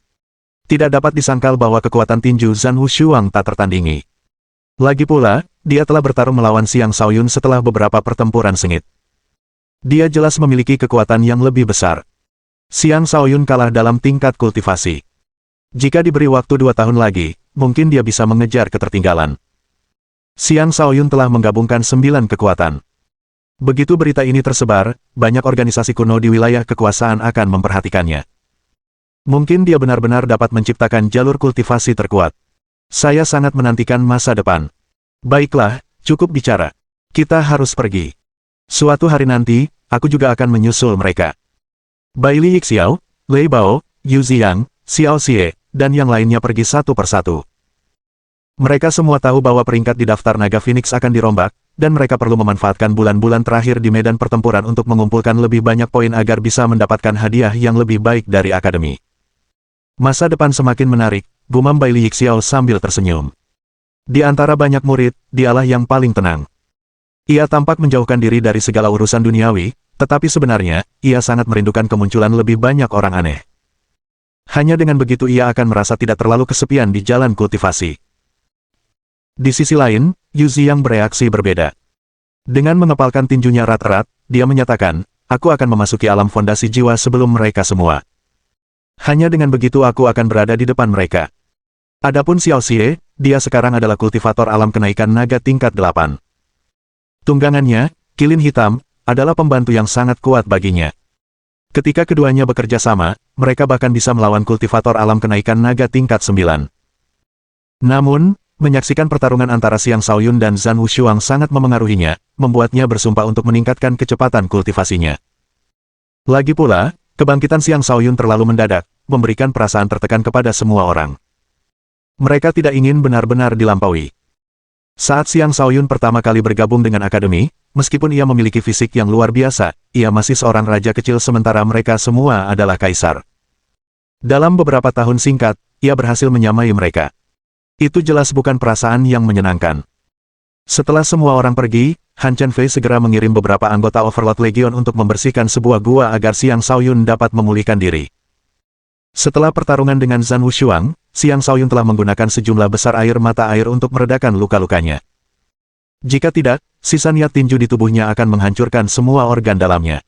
Tidak dapat disangkal bahwa kekuatan tinju Zhan Wushuang tak tertandingi. Lagi pula, dia telah bertarung melawan Xiang Shaoyun setelah beberapa pertempuran sengit. Dia jelas memiliki kekuatan yang lebih besar. Xiang Shaoyun kalah dalam tingkat kultivasi. Jika diberi waktu 2 tahun lagi, mungkin dia bisa mengejar ketertinggalan. Xiang Shaoyun telah menggabungkan 9 kekuatan. Begitu berita ini tersebar, banyak organisasi kuno di wilayah kekuasaan akan memperhatikannya. Mungkin dia benar-benar dapat menciptakan jalur kultivasi terkuat. Saya sangat menantikan masa depan. Baiklah, cukup bicara. Kita harus pergi. Suatu hari nanti, aku juga akan menyusul mereka. Baili Yixiao, Lei Bao, Yu Ziyang, Xiao Xie, dan yang lainnya pergi satu persatu. Mereka semua tahu bahwa peringkat di daftar Naga Phoenix akan dirombak, dan mereka perlu memanfaatkan bulan-bulan terakhir di medan pertempuran untuk mengumpulkan lebih banyak poin agar bisa mendapatkan hadiah yang lebih baik dari akademi. Masa depan semakin menarik, gumam Baili Yixiao sambil tersenyum. Di antara banyak murid, dialah yang paling tenang. Ia tampak menjauhkan diri dari segala urusan duniawi, tetapi sebenarnya, ia sangat merindukan kemunculan lebih banyak orang aneh. Hanya dengan begitu ia akan merasa tidak terlalu kesepian di jalan kultivasi. Di sisi lain, Yu Ziyang bereaksi berbeda. Dengan mengepalkan tinjunya erat-erat, dia menyatakan, aku akan memasuki alam fondasi jiwa sebelum mereka semua. Hanya dengan begitu aku akan berada di depan mereka. Adapun Xiao Xie, dia sekarang adalah kultivator alam kenaikan naga tingkat 8. Tunggangannya, Kilin Hitam, adalah pembantu yang sangat kuat baginya. Ketika keduanya bekerja sama, mereka bahkan bisa melawan kultivator alam kenaikan naga tingkat 9. Namun, menyaksikan pertarungan antara Xiang Shaoyun dan Zhan Wushuang sangat memengaruhinya, membuatnya bersumpah untuk meningkatkan kecepatan kultivasinya. Lagi pula, kebangkitan Xiang Shaoyun terlalu mendadak, memberikan perasaan tertekan kepada semua orang. Mereka tidak ingin benar-benar dilampaui. Saat Xiang Shaoyun pertama kali bergabung dengan akademi, meskipun ia memiliki fisik yang luar biasa, ia masih seorang raja kecil sementara mereka semua adalah kaisar. Dalam beberapa tahun singkat, ia berhasil menyamai mereka. Itu jelas bukan perasaan yang menyenangkan. Setelah semua orang pergi, Han Chenfei segera mengirim beberapa anggota Overlord Legion untuk membersihkan sebuah gua agar Xiang Shaoyun dapat memulihkan diri. Setelah pertarungan dengan Zhan Wushuang, Xiang Shaoyun telah menggunakan sejumlah besar air mata air untuk meredakan luka-lukanya. Jika tidak, sisa niat tinju di tubuhnya akan menghancurkan semua organ dalamnya.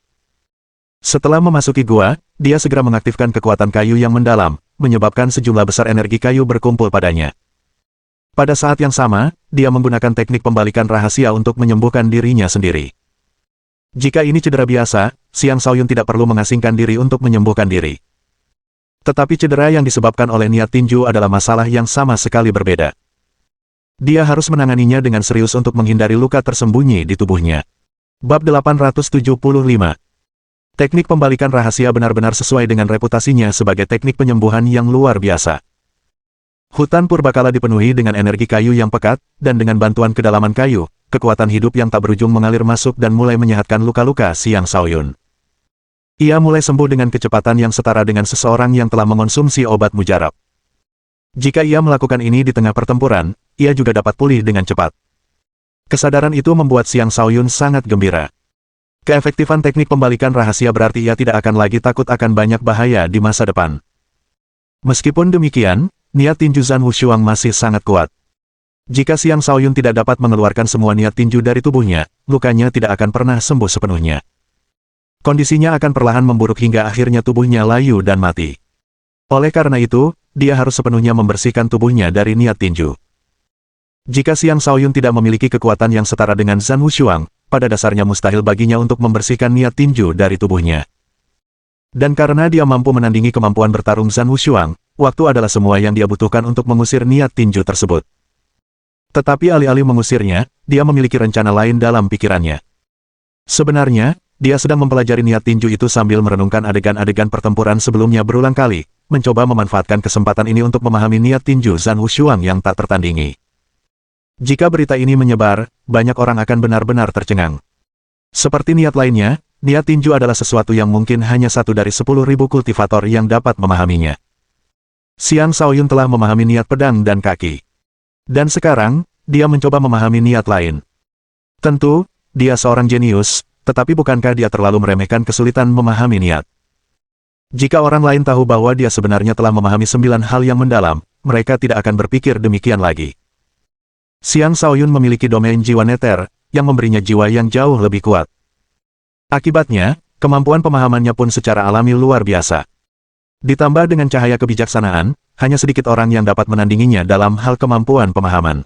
Setelah memasuki gua, dia segera mengaktifkan kekuatan kayu yang mendalam, menyebabkan sejumlah besar energi kayu berkumpul padanya. Pada saat yang sama, dia menggunakan teknik pembalikan rahasia untuk menyembuhkan dirinya sendiri. Jika ini cedera biasa, Xiang Shaoyun tidak perlu mengasingkan diri untuk menyembuhkan diri. Tetapi cedera yang disebabkan oleh niat tinju adalah masalah yang sama sekali berbeda. Dia harus menanganinya dengan serius untuk menghindari luka tersembunyi di tubuhnya. Bab 875. Teknik pembalikan rahasia benar-benar sesuai dengan reputasinya sebagai teknik penyembuhan yang luar biasa. Hutan purbakala dipenuhi dengan energi kayu yang pekat, dan dengan bantuan kedalaman kayu, kekuatan hidup yang tak berujung mengalir masuk dan mulai menyehatkan luka-luka Xiang Shaoyun. Ia mulai sembuh dengan kecepatan yang setara dengan seseorang yang telah mengonsumsi obat mujarab. Jika ia melakukan ini di tengah pertempuran, ia juga dapat pulih dengan cepat. Kesadaran itu membuat Xiang Shaoyun sangat gembira. Keefektifan teknik pembalikan rahasia berarti ia tidak akan lagi takut akan banyak bahaya di masa depan. Meskipun demikian, niat tinju Zhan Wushuang masih sangat kuat. Jika Xiang Shaoyun tidak dapat mengeluarkan semua niat tinju dari tubuhnya, lukanya tidak akan pernah sembuh sepenuhnya. Kondisinya akan perlahan memburuk hingga akhirnya tubuhnya layu dan mati. Oleh karena itu, dia harus sepenuhnya membersihkan tubuhnya dari niat tinju. Jika Xiang Shaoyun tidak memiliki kekuatan yang setara dengan Zhan Wushuang, pada dasarnya mustahil baginya untuk membersihkan niat tinju dari tubuhnya. Dan karena dia mampu menandingi kemampuan bertarung Zhan Wushuang, waktu adalah semua yang dia butuhkan untuk mengusir niat tinju tersebut. Tetapi alih-alih mengusirnya, dia memiliki rencana lain dalam pikirannya. Sebenarnya, dia sedang mempelajari niat tinju itu sambil merenungkan adegan-adegan pertempuran sebelumnya berulang kali, mencoba memanfaatkan kesempatan ini untuk memahami niat tinju Zhan Wushuang yang tak tertandingi. Jika berita ini menyebar, banyak orang akan benar-benar tercengang. Seperti niat lainnya, niat tinju adalah sesuatu yang mungkin hanya 1 dari 10.000 kultivator yang dapat memahaminya. Xiang Shaoyun telah memahami niat pedang dan kaki. Dan sekarang, dia mencoba memahami niat lain. Tentu, dia seorang jenius, tetapi bukankah dia terlalu meremehkan kesulitan memahami niat? Jika orang lain tahu bahwa dia sebenarnya telah memahami 9 hal yang mendalam, mereka tidak akan berpikir demikian lagi. Xiang Shaoyun memiliki domain jiwa neter, yang memberinya jiwa yang jauh lebih kuat. Akibatnya, kemampuan pemahamannya pun secara alami luar biasa. Ditambah dengan cahaya kebijaksanaan, hanya sedikit orang yang dapat menandinginya dalam hal kemampuan pemahaman.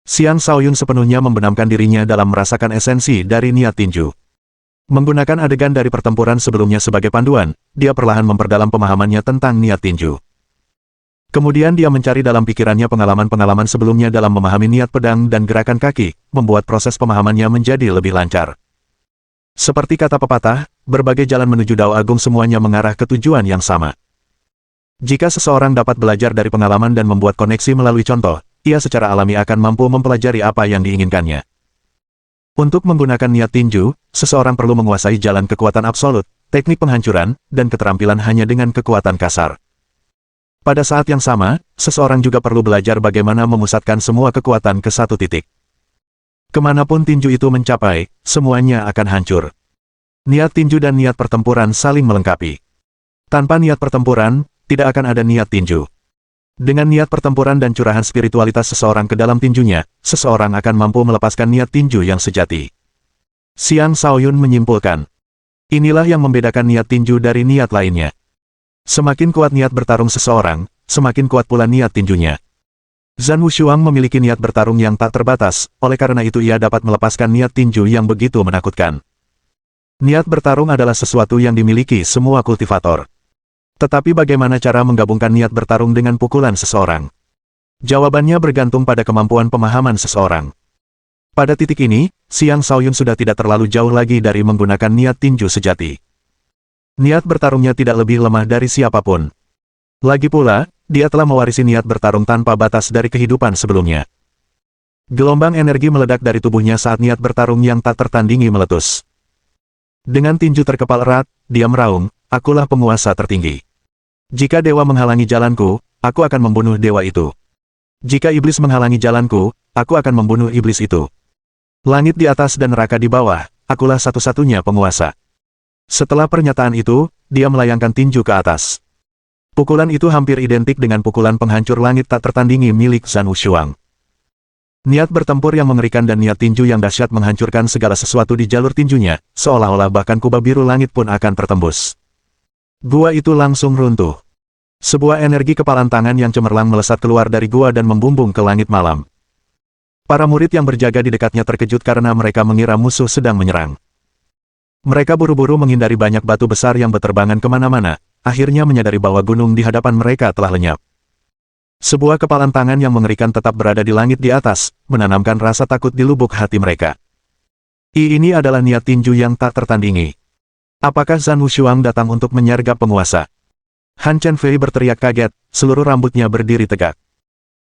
Xiang Shaoyun sepenuhnya membenamkan dirinya dalam merasakan esensi dari niat tinju. Menggunakan adegan dari pertempuran sebelumnya sebagai panduan, dia perlahan memperdalam pemahamannya tentang niat tinju. Kemudian dia mencari dalam pikirannya pengalaman-pengalaman sebelumnya dalam memahami niat pedang dan gerakan kaki, membuat proses pemahamannya menjadi lebih lancar. Seperti kata pepatah, berbagai jalan menuju Dao Agung semuanya mengarah ke tujuan yang sama. Jika seseorang dapat belajar dari pengalaman dan membuat koneksi melalui contoh, ia secara alami akan mampu mempelajari apa yang diinginkannya. Untuk menggunakan niat tinju, seseorang perlu menguasai jalan kekuatan absolut, teknik penghancuran, dan keterampilan hanya dengan kekuatan kasar. Pada saat yang sama, seseorang juga perlu belajar bagaimana memusatkan semua kekuatan ke satu titik. Kemanapun tinju itu mencapai, semuanya akan hancur. Niat tinju dan niat pertempuran saling melengkapi. Tanpa niat pertempuran, tidak akan ada niat tinju. Dengan niat pertempuran dan curahan spiritualitas seseorang ke dalam tinjunya, seseorang akan mampu melepaskan niat tinju yang sejati. Xiang Shaoyun menyimpulkan. Inilah yang membedakan niat tinju dari niat lainnya. Semakin kuat niat bertarung seseorang, semakin kuat pula niat tinjunya. Zhan Wushuang memiliki niat bertarung yang tak terbatas, oleh karena itu ia dapat melepaskan niat tinju yang begitu menakutkan. Niat bertarung adalah sesuatu yang dimiliki semua kultivator. Tetapi bagaimana cara menggabungkan niat bertarung dengan pukulan seseorang? Jawabannya bergantung pada kemampuan pemahaman seseorang. Pada titik ini, Xiang Shaoyun sudah tidak terlalu jauh lagi dari menggunakan niat tinju sejati. Niat bertarungnya tidak lebih lemah dari siapapun. Lagi pula, dia telah mewarisi niat bertarung tanpa batas dari kehidupan sebelumnya. Gelombang energi meledak dari tubuhnya saat niat bertarung yang tak tertandingi meletus. Dengan tinju terkepal erat, dia meraung, "Akulah penguasa tertinggi. Jika dewa menghalangi jalanku, aku akan membunuh dewa itu. Jika iblis menghalangi jalanku, aku akan membunuh iblis itu. Langit di atas dan neraka di bawah, akulah satu-satunya penguasa." Setelah pernyataan itu, dia melayangkan tinju ke atas. Pukulan itu hampir identik dengan pukulan penghancur langit tak tertandingi milik Zhan Wushuang. Niat bertempur yang mengerikan dan niat tinju yang dahsyat menghancurkan segala sesuatu di jalur tinjunya, seolah-olah bahkan kubah biru langit pun akan tertembus. Gua itu langsung runtuh. Sebuah energi kepalan tangan yang cemerlang melesat keluar dari gua dan membumbung ke langit malam. Para murid yang berjaga di dekatnya terkejut karena mereka mengira musuh sedang menyerang. Mereka buru-buru menghindari banyak batu besar yang berterbangan kemana-mana, akhirnya menyadari bahwa gunung di hadapan mereka telah lenyap. Sebuah kepalan tangan yang mengerikan tetap berada di langit di atas, menanamkan rasa takut di lubuk hati mereka. Ini adalah niat tinju yang tak tertandingi. Apakah Zhan Wushuang datang untuk menyergap penguasa? Han Chenfei berteriak kaget, seluruh rambutnya berdiri tegak.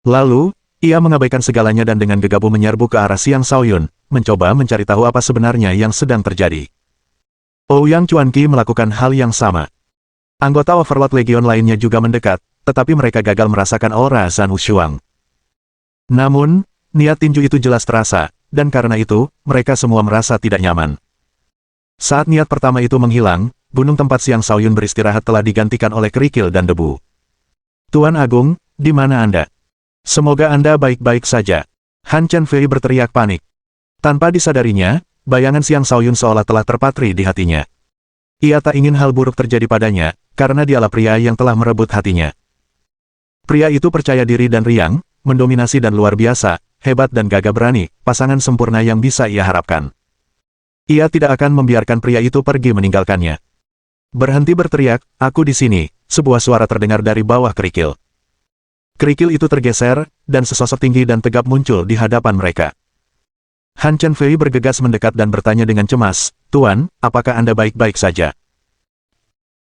Lalu, ia mengabaikan segalanya dan dengan gegabah menyerbu ke arah Xiang Shaoyun, mencoba mencari tahu apa sebenarnya yang sedang terjadi. Ouyang Chuanqi melakukan hal yang sama. Anggota Overlord Legion lainnya juga mendekat, tetapi mereka gagal merasakan aura Zhan Wushuang. Namun, niat tinju itu jelas terasa, dan karena itu, mereka semua merasa tidak nyaman. Saat niat pertama itu menghilang, gunung tempat Xiang Shaoyun beristirahat telah digantikan oleh kerikil dan debu. Tuan Agung, di mana Anda? Semoga Anda baik-baik saja. Han Chen Fei berteriak panik. Tanpa disadarinya, bayangan Xiang Shaoyun seolah telah terpatri di hatinya. Ia tak ingin hal buruk terjadi padanya, karena dialah pria yang telah merebut hatinya. Pria itu percaya diri dan riang, mendominasi dan luar biasa, hebat dan gagah berani, pasangan sempurna yang bisa ia harapkan. Ia tidak akan membiarkan pria itu pergi meninggalkannya. Berhenti berteriak, aku di sini, sebuah suara terdengar dari bawah kerikil. Kerikil itu tergeser, dan sesosok tinggi dan tegap muncul di hadapan mereka. Han Chen Fei bergegas mendekat dan bertanya dengan cemas, Tuan, apakah Anda baik-baik saja?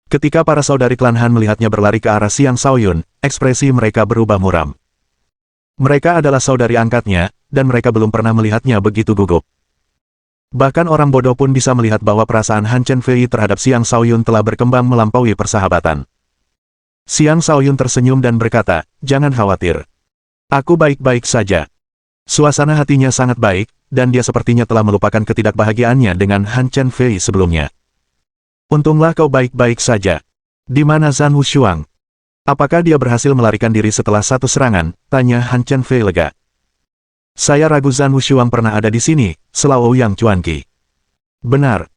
Ketika para saudari klan Han melihatnya berlari ke arah Xiang Shaoyun, ekspresi mereka berubah muram. Mereka adalah saudari angkatnya, dan mereka belum pernah melihatnya begitu gugup. Bahkan orang bodoh pun bisa melihat bahwa perasaan Han Chen Fei terhadap Xiang Shaoyun telah berkembang melampaui persahabatan. Xiang Shaoyun tersenyum dan berkata, jangan khawatir. Aku baik-baik saja. Suasana hatinya sangat baik, dan dia sepertinya telah melupakan ketidakbahagiaannya dengan Han Chen Fei sebelumnya. Untunglah kau baik-baik saja. Di mana Zhan Wushuang? Apakah dia berhasil melarikan diri setelah satu serangan? Tanya Han Chen Fei lega. Saya ragu Zhan Wushuang pernah ada di sini, selalu Yang Chuanqi. Benar.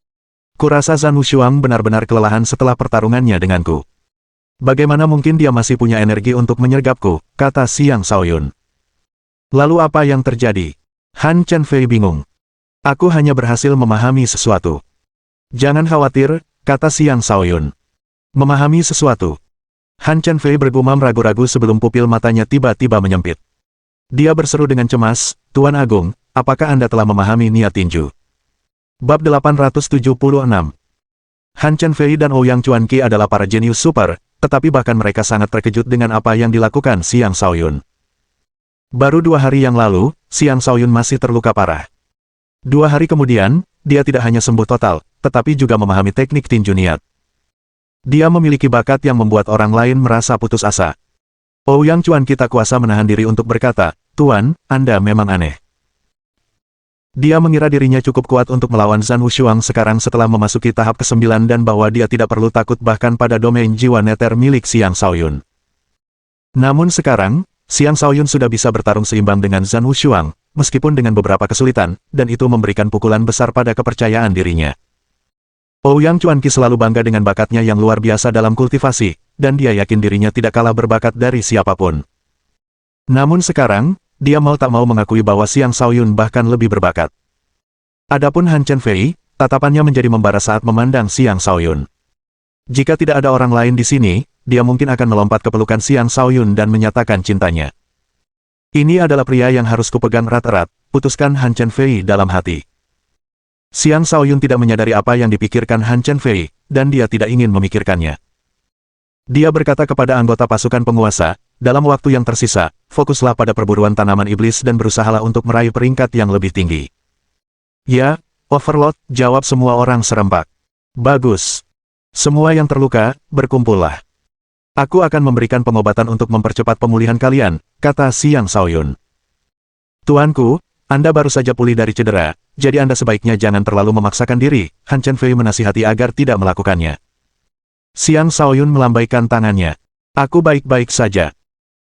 Kurasa Zhan Wushuang benar-benar kelelahan setelah pertarungannya denganku. Bagaimana mungkin dia masih punya energi untuk menyergapku, kata Xiang Shaoyun. Lalu apa yang terjadi? Han Chen Fei bingung. Aku hanya berhasil memahami sesuatu. Jangan khawatir, kata Xiang Shaoyun. Memahami sesuatu. Han Chen Fei bergumam ragu-ragu sebelum pupil matanya tiba-tiba menyempit. Dia berseru dengan cemas, Tuan Agung, apakah Anda telah memahami niat tinju? Bab 876. Han Chen Fei dan Ouyang Chuanqi adalah para jenius super, tetapi bahkan mereka sangat terkejut dengan apa yang dilakukan Xiang Shaoyun. Baru 2 hari yang lalu, Xiang Shaoyun masih terluka parah. 2 hari kemudian, dia tidak hanya sembuh total, tetapi juga memahami teknik tinju niat. Dia memiliki bakat yang membuat orang lain merasa putus asa. Ouyang Chuanqi tak kuasa menahan diri untuk berkata, Tuan, Anda memang aneh. Dia mengira dirinya cukup kuat untuk melawan Zhan Wushuang sekarang setelah memasuki tahap ke-9 dan bahwa dia tidak perlu takut bahkan pada domain jiwa neter milik Xiang Shaoyun. Namun sekarang, Xiang Shaoyun sudah bisa bertarung seimbang dengan Zhan Wushuang, meskipun dengan beberapa kesulitan, dan itu memberikan pukulan besar pada kepercayaan dirinya. Ouyang Chuanqi selalu bangga dengan bakatnya yang luar biasa dalam kultivasi, dan dia yakin dirinya tidak kalah berbakat dari siapapun. Namun sekarang, dia mau tak mau mengakui bahwa Xiang Shaoyun bahkan lebih berbakat. Adapun Han Chen Fei, tatapannya menjadi membara saat memandang Xiang Shaoyun. Jika tidak ada orang lain di sini, dia mungkin akan melompat ke pelukan Xiang Shaoyun dan menyatakan cintanya. Ini adalah pria yang harus kupegang erat-erat, putuskan Han Chen Fei dalam hati. Xiang Shaoyun tidak menyadari apa yang dipikirkan Han Chen Fei, dan dia tidak ingin memikirkannya. Dia berkata kepada anggota pasukan penguasa, dalam waktu yang tersisa, fokuslah pada perburuan tanaman iblis dan berusahalah untuk meraih peringkat yang lebih tinggi. Ya, Overlord, jawab semua orang serempak. Bagus. Semua yang terluka, berkumpullah. Aku akan memberikan pengobatan untuk mempercepat pemulihan kalian, kata Xiang Shaoyun. Tuanku, Anda baru saja pulih dari cedera, jadi Anda sebaiknya jangan terlalu memaksakan diri, Han Chen Fei menasihati agar tidak melakukannya. Xiang Shaoyun melambaikan tangannya. Aku baik-baik saja.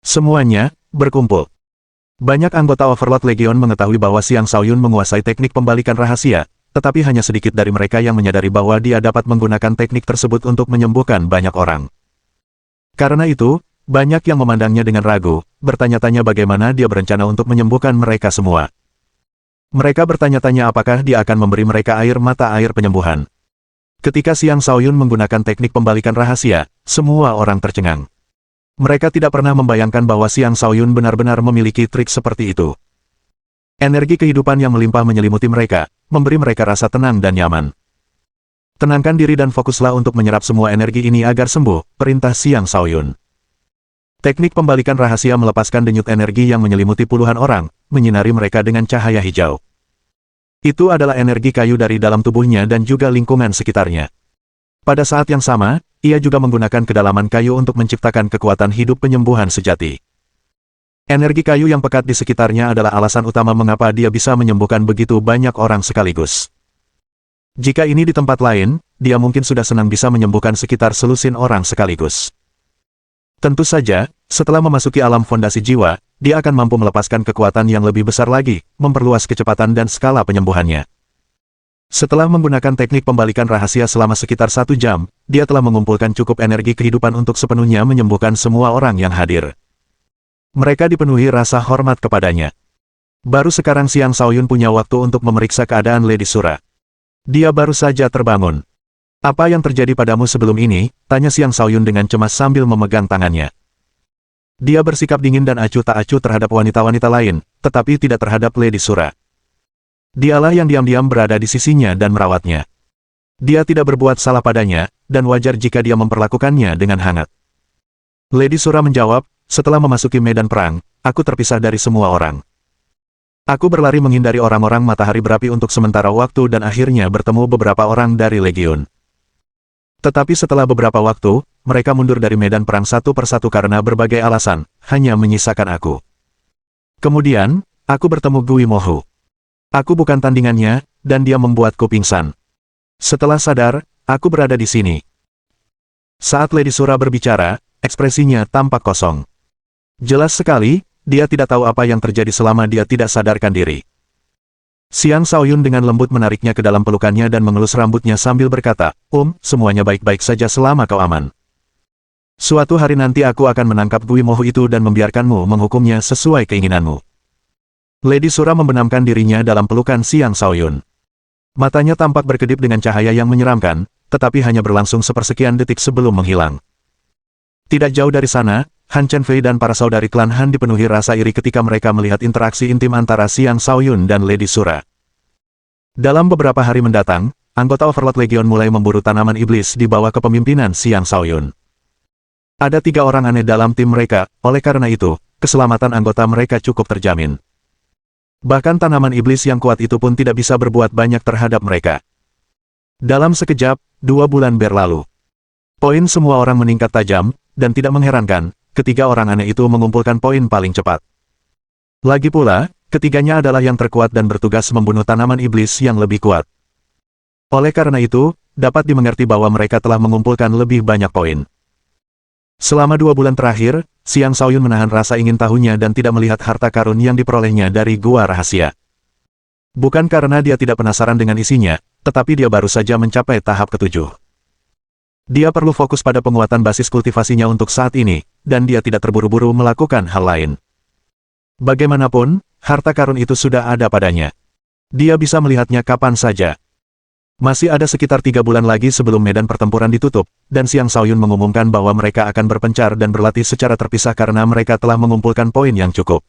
Semuanya, berkumpul. Banyak anggota Overlord Legion mengetahui bahwa Xiang Shaoyun menguasai teknik pembalikan rahasia, tetapi hanya sedikit dari mereka yang menyadari bahwa dia dapat menggunakan teknik tersebut untuk menyembuhkan banyak orang. Karena itu, banyak yang memandangnya dengan ragu, bertanya-tanya bagaimana dia berencana untuk menyembuhkan mereka semua. Mereka bertanya-tanya apakah dia akan memberi mereka air mata air penyembuhan. Ketika Xiang Shaoyun menggunakan teknik pembalikan rahasia, semua orang tercengang. Mereka tidak pernah membayangkan bahwa Xiang Shaoyun benar-benar memiliki trik seperti itu. Energi kehidupan yang melimpah menyelimuti mereka, memberi mereka rasa tenang dan nyaman. Tenangkan diri dan fokuslah untuk menyerap semua energi ini agar sembuh, perintah Xiang Shaoyun. Teknik pembalikan rahasia melepaskan denyut energi yang menyelimuti puluhan orang, menyinari mereka dengan cahaya hijau. Itu adalah energi kayu dari dalam tubuhnya dan juga lingkungan sekitarnya. Pada saat yang sama, ia juga menggunakan kedalaman kayu untuk menciptakan kekuatan hidup penyembuhan sejati. Energi kayu yang pekat di sekitarnya adalah alasan utama mengapa dia bisa menyembuhkan begitu banyak orang sekaligus. Jika ini di tempat lain, dia mungkin sudah senang bisa menyembuhkan sekitar selusin orang sekaligus. Tentu saja, setelah memasuki alam fondasi jiwa, dia akan mampu melepaskan kekuatan yang lebih besar lagi, memperluas kecepatan dan skala penyembuhannya. Setelah menggunakan teknik pembalikan rahasia selama sekitar 1 jam, dia telah mengumpulkan cukup energi kehidupan untuk sepenuhnya menyembuhkan semua orang yang hadir. Mereka dipenuhi rasa hormat kepadanya. Baru sekarang Xiang Shaoyun punya waktu untuk memeriksa keadaan Lady Sura. Dia baru saja terbangun. "Apa yang terjadi padamu sebelum ini?" tanya Xiang Shaoyun dengan cemas sambil memegang tangannya. Dia bersikap dingin dan acuh tak acuh terhadap wanita-wanita lain, tetapi tidak terhadap Lady Sura. Dialah yang diam-diam berada di sisinya dan merawatnya. Dia tidak berbuat salah padanya, dan wajar jika dia memperlakukannya dengan hangat. Lady Sura menjawab, "Setelah memasuki medan perang, aku terpisah dari semua orang. Aku berlari menghindari orang-orang matahari berapi untuk sementara waktu dan akhirnya bertemu beberapa orang dari Legiun. Tetapi setelah beberapa waktu, mereka mundur dari medan perang satu persatu karena berbagai alasan, hanya menyisakan aku. Kemudian, aku bertemu Gui Mohu. Aku bukan tandingannya, dan dia membuatku pingsan. Setelah sadar, aku berada di sini." Saat Lady Sura berbicara, ekspresinya tampak kosong. Jelas sekali, dia tidak tahu apa yang terjadi selama dia tidak sadarkan diri. Xiang Shaoyun dengan lembut menariknya ke dalam pelukannya dan mengelus rambutnya sambil berkata, Semuanya baik-baik saja selama kau aman. Suatu hari nanti aku akan menangkap Gui Mohu itu dan membiarkanmu menghukumnya sesuai keinginanmu." Lady Sura membenamkan dirinya dalam pelukan Xiang Shaoyun. Matanya tampak berkedip dengan cahaya yang menyeramkan, tetapi hanya berlangsung sepersekian detik sebelum menghilang. Tidak jauh dari sana, Han Chen Fei dan para saudari klan Han dipenuhi rasa iri ketika mereka melihat interaksi intim antara Xiang Shaoyun dan Lady Sura. Dalam beberapa hari mendatang, anggota Overlord Legion mulai memburu tanaman iblis di bawah kepemimpinan Xiang Shaoyun. Ada 3 orang aneh dalam tim mereka, oleh karena itu, keselamatan anggota mereka cukup terjamin. Bahkan tanaman iblis yang kuat itu pun tidak bisa berbuat banyak terhadap mereka. Dalam sekejap, 2 bulan berlalu. Poin semua orang meningkat tajam, dan tidak mengherankan, ketiga orang aneh itu mengumpulkan poin paling cepat. Lagi pula, ketiganya adalah yang terkuat dan bertugas membunuh tanaman iblis yang lebih kuat. Oleh karena itu, dapat dimengerti bahwa mereka telah mengumpulkan lebih banyak poin. Selama 2 bulan terakhir, Xiang Shaoyun menahan rasa ingin tahunya dan tidak melihat harta karun yang diperolehnya dari gua rahasia. Bukan karena dia tidak penasaran dengan isinya, tetapi dia baru saja mencapai tahap ke-7. Dia perlu fokus pada penguatan basis kultivasinya untuk saat ini, dan dia tidak terburu-buru melakukan hal lain. Bagaimanapun, harta karun itu sudah ada padanya. Dia bisa melihatnya kapan saja. Masih ada sekitar 3 bulan lagi sebelum medan pertempuran ditutup, dan Xiang Shaoyun mengumumkan bahwa mereka akan berpencar dan berlatih secara terpisah karena mereka telah mengumpulkan poin yang cukup.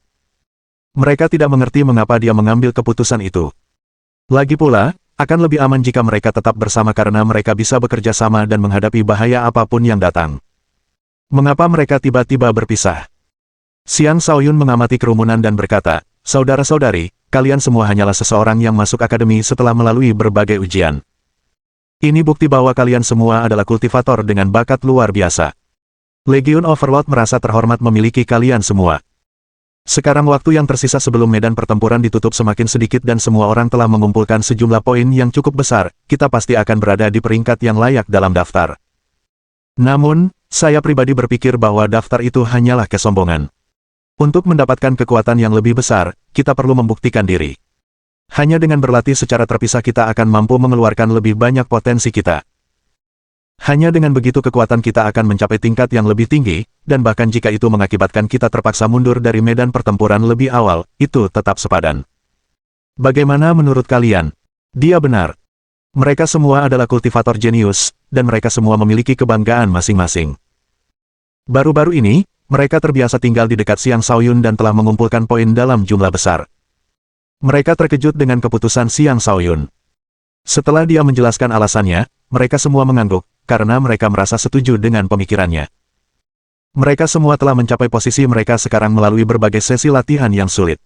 Mereka tidak mengerti mengapa dia mengambil keputusan itu. Lagi pula, akan lebih aman jika mereka tetap bersama karena mereka bisa bekerja sama dan menghadapi bahaya apapun yang datang. Mengapa mereka tiba-tiba berpisah? Xiang Shaoyun mengamati kerumunan dan berkata, "Saudara-saudari, kalian semua hanyalah seseorang yang masuk akademi setelah melalui berbagai ujian. Ini bukti bahwa kalian semua adalah kultivator dengan bakat luar biasa. Legion Overlord merasa terhormat memiliki kalian semua. Sekarang waktu yang tersisa sebelum medan pertempuran ditutup semakin sedikit dan semua orang telah mengumpulkan sejumlah poin yang cukup besar, kita pasti akan berada di peringkat yang layak dalam daftar. Namun, saya pribadi berpikir bahwa daftar itu hanyalah kesombongan. Untuk mendapatkan kekuatan yang lebih besar, kita perlu membuktikan diri. Hanya dengan berlatih secara terpisah kita akan mampu mengeluarkan lebih banyak potensi kita. Hanya dengan begitu kekuatan kita akan mencapai tingkat yang lebih tinggi, dan bahkan jika itu mengakibatkan kita terpaksa mundur dari medan pertempuran lebih awal, itu tetap sepadan. Bagaimana menurut kalian? Dia benar. Mereka semua adalah kultivator jenius, dan mereka semua memiliki kebanggaan masing-masing. Baru-baru ini, mereka terbiasa tinggal di dekat Xiang Shaoyun dan telah mengumpulkan poin dalam jumlah besar. Mereka terkejut dengan keputusan Xiang Shaoyun. Setelah dia menjelaskan alasannya, mereka semua mengangguk, karena mereka merasa setuju dengan pemikirannya. Mereka semua telah mencapai posisi mereka sekarang melalui berbagai sesi latihan yang sulit.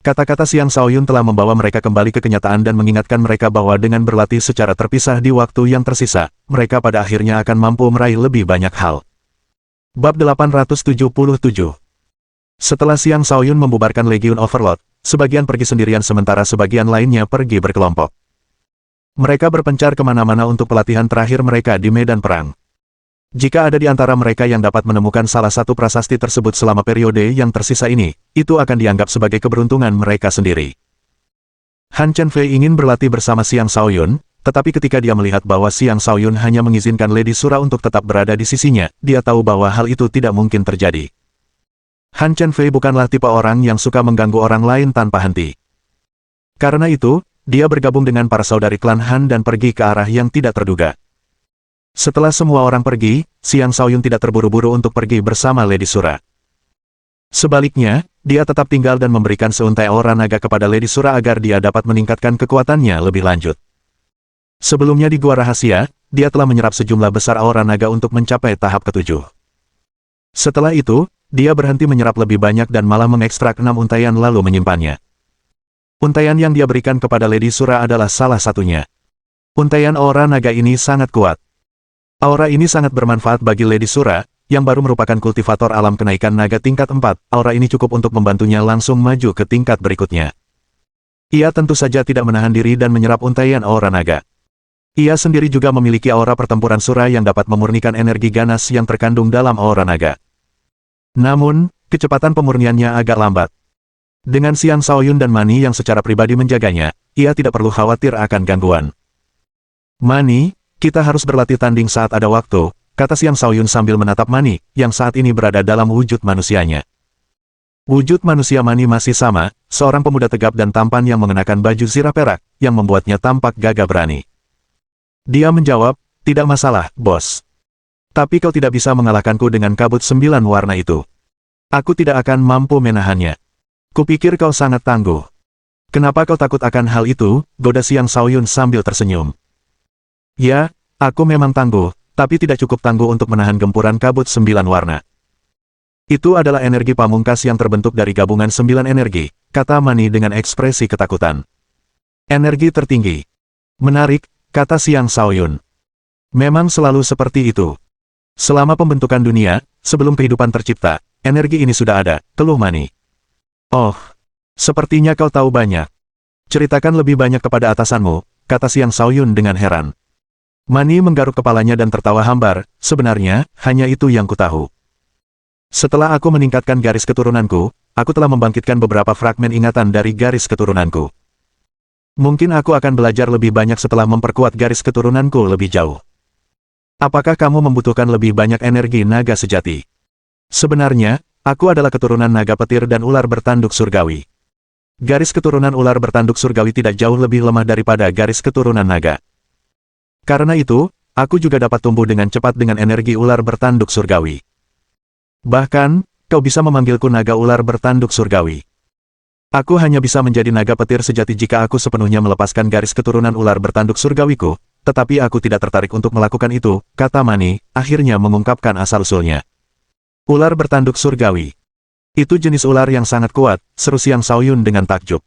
Kata-kata Xiang Shaoyun telah membawa mereka kembali ke kenyataan dan mengingatkan mereka bahwa dengan berlatih secara terpisah di waktu yang tersisa, mereka pada akhirnya akan mampu meraih lebih banyak hal. Bab 877 Setelah Xiang Shaoyun membubarkan Legion Overlord, sebagian pergi sendirian sementara sebagian lainnya pergi berkelompok. Mereka berpencar kemana-mana untuk pelatihan terakhir mereka di medan perang. Jika ada di antara mereka yang dapat menemukan salah satu prasasti tersebut selama periode yang tersisa ini, itu akan dianggap sebagai keberuntungan mereka sendiri. Han Chenfei ingin berlatih bersama Xiang Shaoyun, tetapi ketika dia melihat bahwa Xiang Shaoyun hanya mengizinkan Lady Sura untuk tetap berada di sisinya, dia tahu bahwa hal itu tidak mungkin terjadi. Han Chenfei bukanlah tipe orang yang suka mengganggu orang lain tanpa henti. Karena itu, dia bergabung dengan para saudari klan Han dan pergi ke arah yang tidak terduga. Setelah semua orang pergi, Xiang Shaoyun tidak terburu-buru untuk pergi bersama Lady Sura. Sebaliknya, dia tetap tinggal dan memberikan seuntai aura naga kepada Lady Sura agar dia dapat meningkatkan kekuatannya lebih lanjut. Sebelumnya di Gua Rahasia, dia telah menyerap sejumlah besar aura naga untuk mencapai tahap ke-7. Setelah itu, dia berhenti menyerap lebih banyak dan malah mengekstrak 6 untaian lalu menyimpannya. Untaian yang dia berikan kepada Lady Sura adalah salah satunya. Untaian aura naga ini sangat kuat. Aura ini sangat bermanfaat bagi Lady Sura, yang baru merupakan kultivator alam kenaikan naga tingkat 4, aura ini cukup untuk membantunya langsung maju ke tingkat berikutnya. Ia tentu saja tidak menahan diri dan menyerap untaian aura naga. Ia sendiri juga memiliki aura pertempuran Sura yang dapat memurnikan energi ganas yang terkandung dalam aura naga. Namun, kecepatan pemurniannya agak lambat. Dengan Xiang Shaoyun dan Mani yang secara pribadi menjaganya, ia tidak perlu khawatir akan gangguan. Mani, kita harus berlatih tanding saat ada waktu, kata Xiang Shaoyun sambil menatap Mani, yang saat ini berada dalam wujud manusianya. Wujud manusia Mani masih sama, seorang pemuda tegap dan tampan yang mengenakan baju zirah perak, yang membuatnya tampak gagah berani. Dia menjawab, tidak masalah, bos. Tapi kau tidak bisa mengalahkanku dengan kabut 9 warna itu. Aku tidak akan mampu menahannya. Kupikir kau sangat tangguh. Kenapa kau takut akan hal itu? Goda Xiang Shaoyun sambil tersenyum. Ya, aku memang tangguh, tapi tidak cukup tangguh untuk menahan gempuran kabut 9 warna. Itu adalah energi pamungkas yang terbentuk dari gabungan 9 energi, kata Mani dengan ekspresi ketakutan. Energi tertinggi. Menarik, kata Xiang Shaoyun. Memang selalu seperti itu. Selama pembentukan dunia, sebelum kehidupan tercipta, energi ini sudah ada, keluh Mani. Oh, sepertinya kau tahu banyak. Ceritakan lebih banyak kepada atasanmu, kata Xiang Shaoyun dengan heran. Mani menggaruk kepalanya dan tertawa hambar, sebenarnya, hanya itu yang kutahu. Setelah aku meningkatkan garis keturunanku, aku telah membangkitkan beberapa fragmen ingatan dari garis keturunanku. Mungkin aku akan belajar lebih banyak setelah memperkuat garis keturunanku lebih jauh. Apakah kamu membutuhkan lebih banyak energi naga sejati? Sebenarnya, aku adalah keturunan naga petir dan ular bertanduk surgawi. Garis keturunan ular bertanduk surgawi tidak jauh lebih lemah daripada garis keturunan naga. Karena itu, aku juga dapat tumbuh dengan cepat dengan energi ular bertanduk surgawi. Bahkan, kau bisa memanggilku naga ular bertanduk surgawi. Aku hanya bisa menjadi naga petir sejati jika aku sepenuhnya melepaskan garis keturunan ular bertanduk surgawiku, tetapi aku tidak tertarik untuk melakukan itu, kata Mani, akhirnya mengungkapkan asal-usulnya. Ular bertanduk surgawi. Itu jenis ular yang sangat kuat, seru Xiang Shaoyun dengan takjub.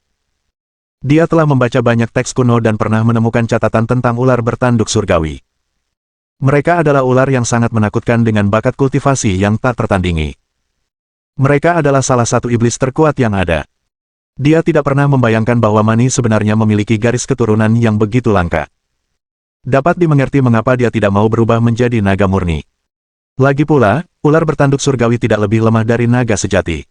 Dia telah membaca banyak teks kuno dan pernah menemukan catatan tentang ular bertanduk surgawi. Mereka adalah ular yang sangat menakutkan dengan bakat kultivasi yang tak tertandingi. Mereka adalah salah satu iblis terkuat yang ada. Dia tidak pernah membayangkan bahwa Mani sebenarnya memiliki garis keturunan yang begitu langka. Dapat dimengerti mengapa dia tidak mau berubah menjadi naga murni. Lagi pula, ular bertanduk surgawi tidak lebih lemah dari naga sejati.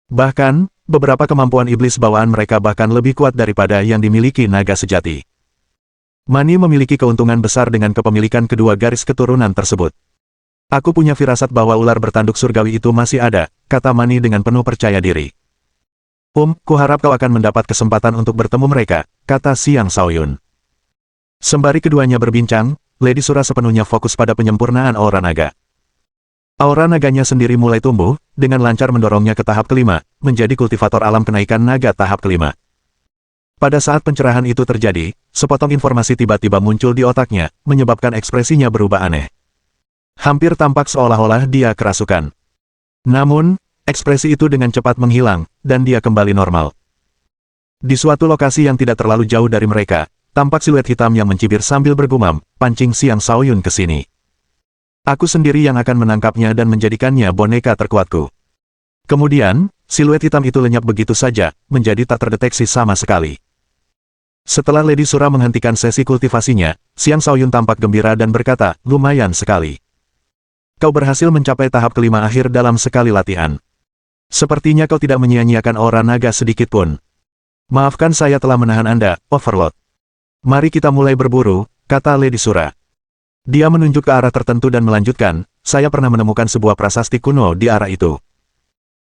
Bahkan, beberapa kemampuan iblis bawaan mereka bahkan lebih kuat daripada yang dimiliki naga sejati. Mani memiliki keuntungan besar dengan kepemilikan kedua garis keturunan tersebut. Aku punya firasat bahwa ular bertanduk surgawi itu masih ada, kata Mani dengan penuh percaya diri. Kuharap kau akan mendapat kesempatan untuk bertemu mereka, kata Xiang Shaoyun. Sembari keduanya berbincang, Lady Sura sepenuhnya fokus pada penyempurnaan aura naga. Aura naganya sendiri mulai tumbuh, dengan lancar mendorongnya ke tahap kelima, menjadi kultivator alam kenaikan naga tahap kelima. Pada saat pencerahan itu terjadi, sepotong informasi tiba-tiba muncul di otaknya, menyebabkan ekspresinya berubah aneh. Hampir tampak seolah-olah dia kerasukan. Namun, ekspresi itu dengan cepat menghilang, dan dia kembali normal. Di suatu lokasi yang tidak terlalu jauh dari mereka, tampak siluet hitam yang mencibir sambil bergumam, pancing Xiang Shaoyun ke sini. Aku sendiri yang akan menangkapnya dan menjadikannya boneka terkuatku. Kemudian, siluet hitam itu lenyap begitu saja, menjadi tak terdeteksi sama sekali. Setelah Lady Sura menghentikan sesi kultivasinya, Xiang Shaoyun tampak gembira dan berkata, lumayan sekali. Kau berhasil mencapai tahap kelima akhir dalam sekali latihan. Sepertinya kau tidak menyia-nyiakan aura naga sedikit pun. Maafkan saya telah menahan Anda, Overlord. Mari kita mulai berburu, kata Lady Sura. Dia menunjuk ke arah tertentu dan melanjutkan, saya pernah menemukan sebuah prasasti kuno di arah itu.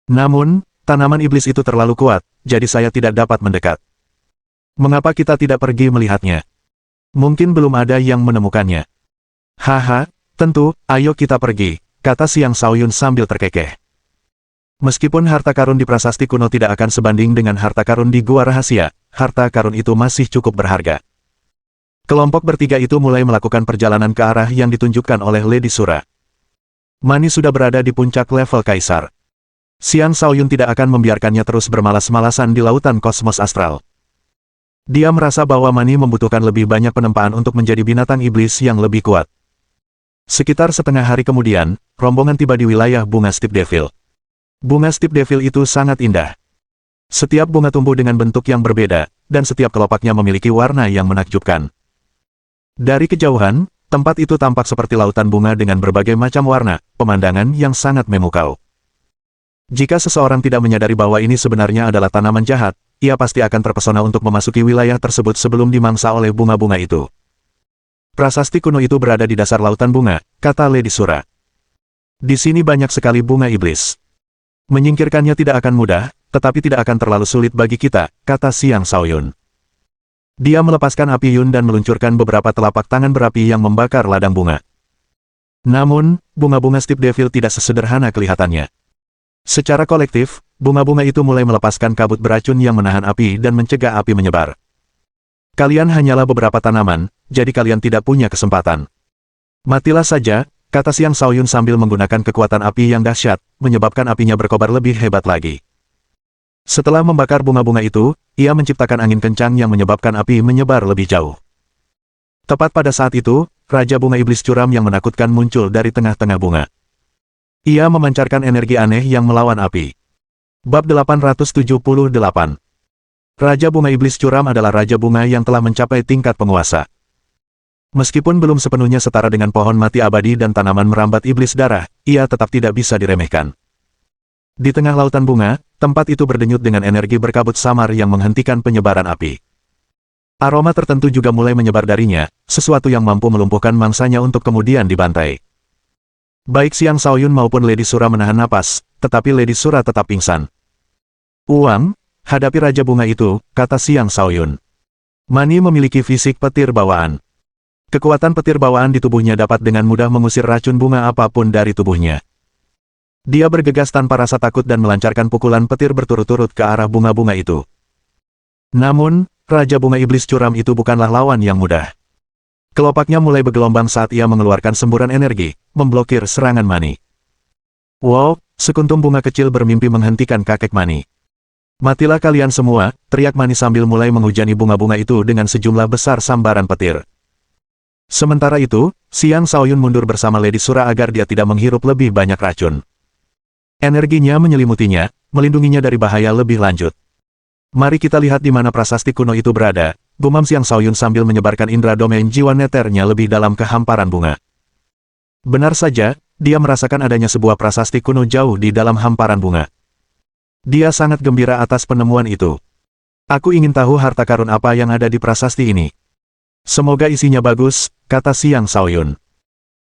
Namun, tanaman iblis itu terlalu kuat, jadi saya tidak dapat mendekat. Mengapa kita tidak pergi melihatnya? Mungkin belum ada yang menemukannya. Haha, tentu, ayo kita pergi, kata Xiang Shaoyun sambil terkekeh. Meskipun harta karun di prasasti kuno tidak akan sebanding dengan harta karun di gua rahasia, harta karun itu masih cukup berharga. Kelompok bertiga itu mulai melakukan perjalanan ke arah yang ditunjukkan oleh Lady Sura. Mani sudah berada di puncak level Kaisar. Xiang Shaoyun tidak akan membiarkannya terus bermalas-malasan di lautan kosmos astral. Dia merasa bahwa Mani membutuhkan lebih banyak penempaan untuk menjadi binatang iblis yang lebih kuat. Sekitar setengah hari kemudian, rombongan tiba di wilayah bunga Steep Devil. Bunga Steep Devil itu sangat indah. Setiap bunga tumbuh dengan bentuk yang berbeda, dan setiap kelopaknya memiliki warna yang menakjubkan. Dari kejauhan, tempat itu tampak seperti lautan bunga dengan berbagai macam warna, pemandangan yang sangat memukau. Jika seseorang tidak menyadari bahwa ini sebenarnya adalah tanaman jahat, ia pasti akan terpesona untuk memasuki wilayah tersebut sebelum dimangsa oleh bunga-bunga itu. Prasasti kuno itu berada di dasar lautan bunga, kata Lady Sura. Di sini banyak sekali bunga iblis. Menyingkirkannya tidak akan mudah, tetapi tidak akan terlalu sulit bagi kita, kata Xiang Shaoyun. Dia melepaskan api Yun dan meluncurkan beberapa telapak tangan berapi yang membakar ladang bunga. Namun, bunga-bunga Steep Devil tidak sesederhana kelihatannya. Secara kolektif, bunga-bunga itu mulai melepaskan kabut beracun yang menahan api dan mencegah api menyebar. Kalian hanyalah beberapa tanaman, jadi kalian tidak punya kesempatan. Matilah saja, kata Xiang Shaoyun sambil menggunakan kekuatan api yang dahsyat, menyebabkan apinya berkobar lebih hebat lagi. Setelah membakar bunga-bunga itu, ia menciptakan angin kencang yang menyebabkan api menyebar lebih jauh. Tepat pada saat itu, Raja Bunga Iblis Curam yang menakutkan muncul dari tengah-tengah bunga. Ia memancarkan energi aneh yang melawan api. Bab 878. Raja Bunga Iblis Curam adalah Raja Bunga yang telah mencapai tingkat penguasa. Meskipun belum sepenuhnya setara dengan pohon mati abadi dan tanaman merambat iblis darah, ia tetap tidak bisa diremehkan. Di tengah lautan bunga, tempat itu berdenyut dengan energi berkabut samar yang menghentikan penyebaran api. Aroma tertentu juga mulai menyebar darinya, sesuatu yang mampu melumpuhkan mangsanya untuk kemudian dibantai. Baik Xiang Shaoyun maupun Lady Sura menahan napas, tetapi Lady Sura tetap pingsan. Uang, hadapi Raja Bunga itu, kata Xiang Shaoyun. Mani memiliki fisik petir bawaan. Kekuatan petir bawaan di tubuhnya dapat dengan mudah mengusir racun bunga apapun dari tubuhnya. Dia bergegas tanpa rasa takut dan melancarkan pukulan petir berturut-turut ke arah bunga-bunga itu. Namun, Raja Bunga Iblis Curam itu bukanlah lawan yang mudah. Kelopaknya mulai bergelombang saat ia mengeluarkan semburan energi, memblokir serangan Mani. Wow, sekuntum bunga kecil bermimpi menghentikan kakek Mani. Matilah kalian semua, teriak Mani sambil mulai menghujani bunga-bunga itu dengan sejumlah besar sambaran petir. Sementara itu, Xiang Shaoyun mundur bersama Lady Sura agar dia tidak menghirup lebih banyak racun. Energinya menyelimutinya, melindunginya dari bahaya lebih lanjut. Mari kita lihat di mana prasasti kuno itu berada, gumam Xiang Shaoyun sambil menyebarkan indera domain jiwa neternya lebih dalam ke hamparan bunga. Benar saja, dia merasakan adanya sebuah prasasti kuno jauh di dalam hamparan bunga. Dia sangat gembira atas penemuan itu. Aku ingin tahu harta karun apa yang ada di prasasti ini. Semoga isinya bagus, kata Xiang Shaoyun.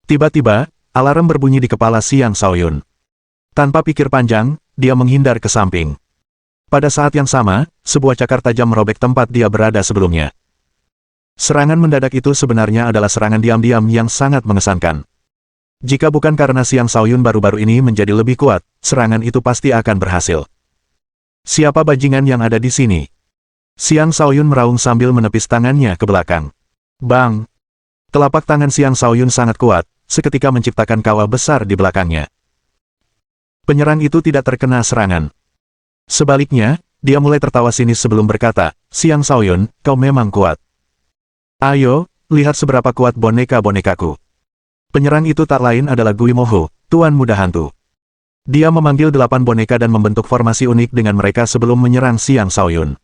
Tiba-tiba, alarm berbunyi di kepala Xiang Shaoyun. Tanpa pikir panjang, dia menghindar ke samping. Pada saat yang sama, sebuah cakar tajam merobek tempat dia berada sebelumnya. Serangan mendadak itu sebenarnya adalah serangan diam-diam yang sangat mengesankan. Jika bukan karena Xiang Shaoyun baru-baru ini menjadi lebih kuat, serangan itu pasti akan berhasil. Siapa bajingan yang ada di sini? Xiang Shaoyun meraung sambil menepis tangannya ke belakang. Bang! Telapak tangan Xiang Shaoyun sangat kuat, seketika menciptakan kawah besar di belakangnya. Penyerang itu tidak terkena serangan. Sebaliknya, dia mulai tertawa sinis sebelum berkata, Xiang Shaoyun, kau memang kuat. Ayo, lihat seberapa kuat boneka-bonekaku. Penyerang itu tak lain adalah Gui Moho, Tuan Muda Hantu. Dia memanggil 8 boneka dan membentuk formasi unik dengan mereka sebelum menyerang Xiang Shaoyun.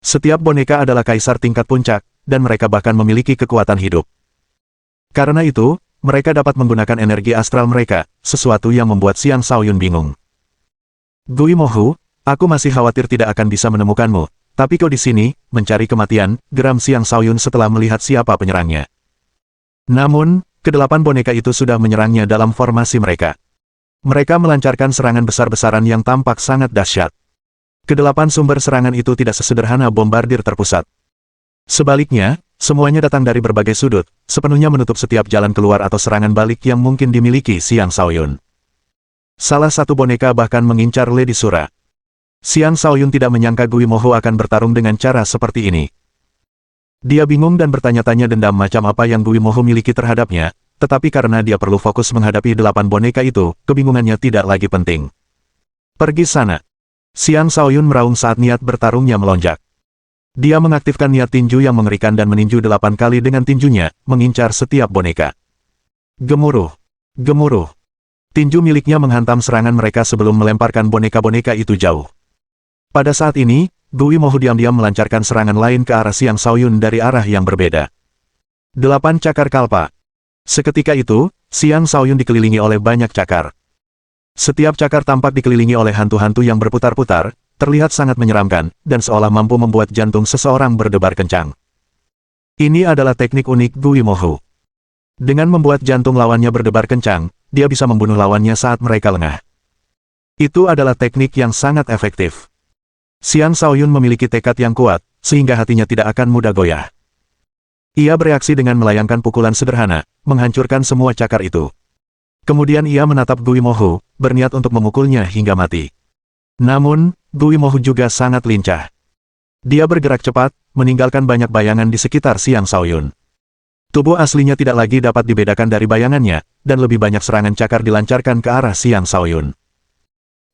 Setiap boneka adalah kaisar tingkat puncak, dan mereka bahkan memiliki kekuatan hidup. Karena itu, mereka dapat menggunakan energi astral mereka, sesuatu yang membuat Xiang Shaoyun bingung. Gui Mohu, aku masih khawatir tidak akan bisa menemukanmu, tapi kau di sini, mencari kematian, geram Xiang Shaoyun setelah melihat siapa penyerangnya. Namun, ke-8 boneka itu sudah menyerangnya dalam formasi mereka. Mereka melancarkan serangan besar-besaran yang tampak sangat dahsyat. Ke-8 sumber serangan itu tidak sesederhana bombardir terpusat. Sebaliknya, semuanya datang dari berbagai sudut, sepenuhnya menutup setiap jalan keluar atau serangan balik yang mungkin dimiliki Xiang Shaoyun. Salah satu boneka bahkan mengincar Lady Sura. Xiang Shaoyun tidak menyangka Gui Mohu akan bertarung dengan cara seperti ini. Dia bingung dan bertanya-tanya dendam macam apa yang Gui Mohu miliki terhadapnya, tetapi karena dia perlu fokus menghadapi 8 boneka itu, kebingungannya tidak lagi penting. Pergi sana. Xiang Shaoyun meraung saat niat bertarungnya melonjak. Dia mengaktifkan niat tinju yang mengerikan dan meninju 8 kali dengan tinjunya, mengincar setiap boneka. Gemuruh. Gemuruh. Tinju miliknya menghantam serangan mereka sebelum melemparkan boneka-boneka itu jauh. Pada saat ini, Gui Mohu diam-diam melancarkan serangan lain ke arah Xiang Shaoyun dari arah yang berbeda. 8 cakar kalpa. Seketika itu, Xiang Shaoyun dikelilingi oleh banyak cakar. Setiap cakar tampak dikelilingi oleh hantu-hantu yang berputar-putar, terlihat sangat menyeramkan, dan seolah mampu membuat jantung seseorang berdebar kencang. Ini adalah teknik unik Gui Mohu. Dengan membuat jantung lawannya berdebar kencang, dia bisa membunuh lawannya saat mereka lengah. Itu adalah teknik yang sangat efektif. Xiang Shaoyun memiliki tekad yang kuat, sehingga hatinya tidak akan mudah goyah. Ia bereaksi dengan melayangkan pukulan sederhana, menghancurkan semua cakar itu. Kemudian ia menatap Gui Mohu, berniat untuk memukulnya hingga mati. Namun, Gui Mohu juga sangat lincah. Dia bergerak cepat, meninggalkan banyak bayangan di sekitar Xiang Shaoyun. Tubuh aslinya tidak lagi dapat dibedakan dari bayangannya, dan lebih banyak serangan cakar dilancarkan ke arah Xiang Shaoyun.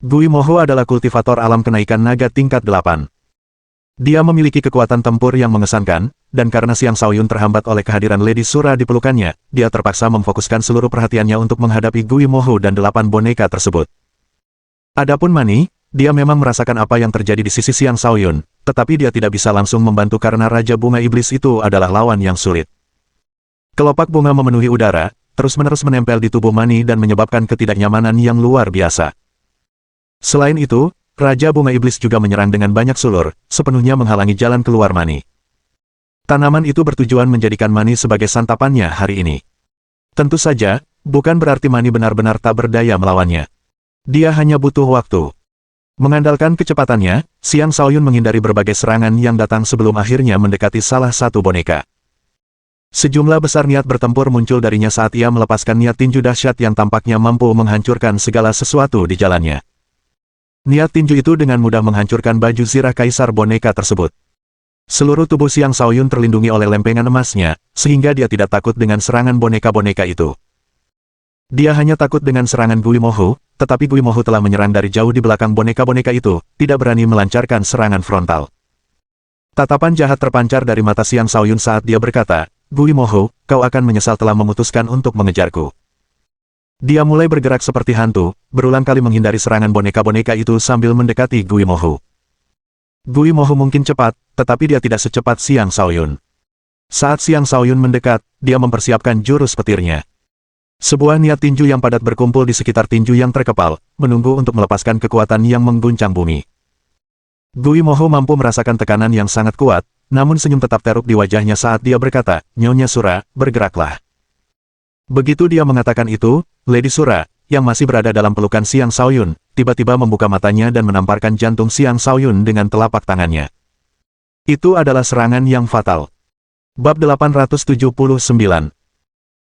Gui Mohu adalah kultivator alam kenaikan naga tingkat 8. Dia memiliki kekuatan tempur yang mengesankan, dan karena Xiang Shaoyun terhambat oleh kehadiran Lady Sura di pelukannya, dia terpaksa memfokuskan seluruh perhatiannya untuk menghadapi Gui Mohu dan 8 boneka tersebut. Adapun Mani, dia memang merasakan apa yang terjadi di sisi Xiang Shaoyun, tetapi dia tidak bisa langsung membantu karena Raja Bunga Iblis itu adalah lawan yang sulit. Kelopak bunga memenuhi udara, terus-menerus menempel di tubuh Mani dan menyebabkan ketidaknyamanan yang luar biasa. Selain itu, Raja Bunga Iblis juga menyerang dengan banyak sulur, sepenuhnya menghalangi jalan keluar Mani. Tanaman itu bertujuan menjadikan Mani sebagai santapannya hari ini. Tentu saja, bukan berarti Mani benar-benar tak berdaya melawannya. Dia hanya butuh waktu. Mengandalkan kecepatannya, Xiang Shaoyun menghindari berbagai serangan yang datang sebelum akhirnya mendekati salah satu boneka. Sejumlah besar niat bertempur muncul darinya saat ia melepaskan niat tinju dahsyat yang tampaknya mampu menghancurkan segala sesuatu di jalannya. Niat tinju itu dengan mudah menghancurkan baju zirah kaisar boneka tersebut. Seluruh tubuh Xiang Shaoyun terlindungi oleh lempengan emasnya, sehingga dia tidak takut dengan serangan boneka-boneka itu. Dia hanya takut dengan serangan Gui Mohu, tetapi Gui Mohu telah menyerang dari jauh di belakang boneka-boneka itu, tidak berani melancarkan serangan frontal. Tatapan jahat terpancar dari mata Xiang Shaoyun saat dia berkata, Gui Mohu, kau akan menyesal telah memutuskan untuk mengejarku. Dia mulai bergerak seperti hantu, berulang kali menghindari serangan boneka-boneka itu sambil mendekati Gui Mohu. Gui Mohu mungkin cepat, tetapi dia tidak secepat Xiang Shaoyun. Saat Xiang Shaoyun mendekat, dia mempersiapkan jurus petirnya. Sebuah niat tinju yang padat berkumpul di sekitar tinju yang terkepal, menunggu untuk melepaskan kekuatan yang mengguncang bumi. Gui Mohu mampu merasakan tekanan yang sangat kuat, namun senyum tetap teruk di wajahnya saat dia berkata, Nyonya Sura, bergeraklah. Begitu dia mengatakan itu, Lady Sura, yang masih berada dalam pelukan Xiang Shaoyun, tiba-tiba membuka matanya dan menamparkan jantung Xiang Shaoyun dengan telapak tangannya. Itu adalah serangan yang fatal. Bab 879.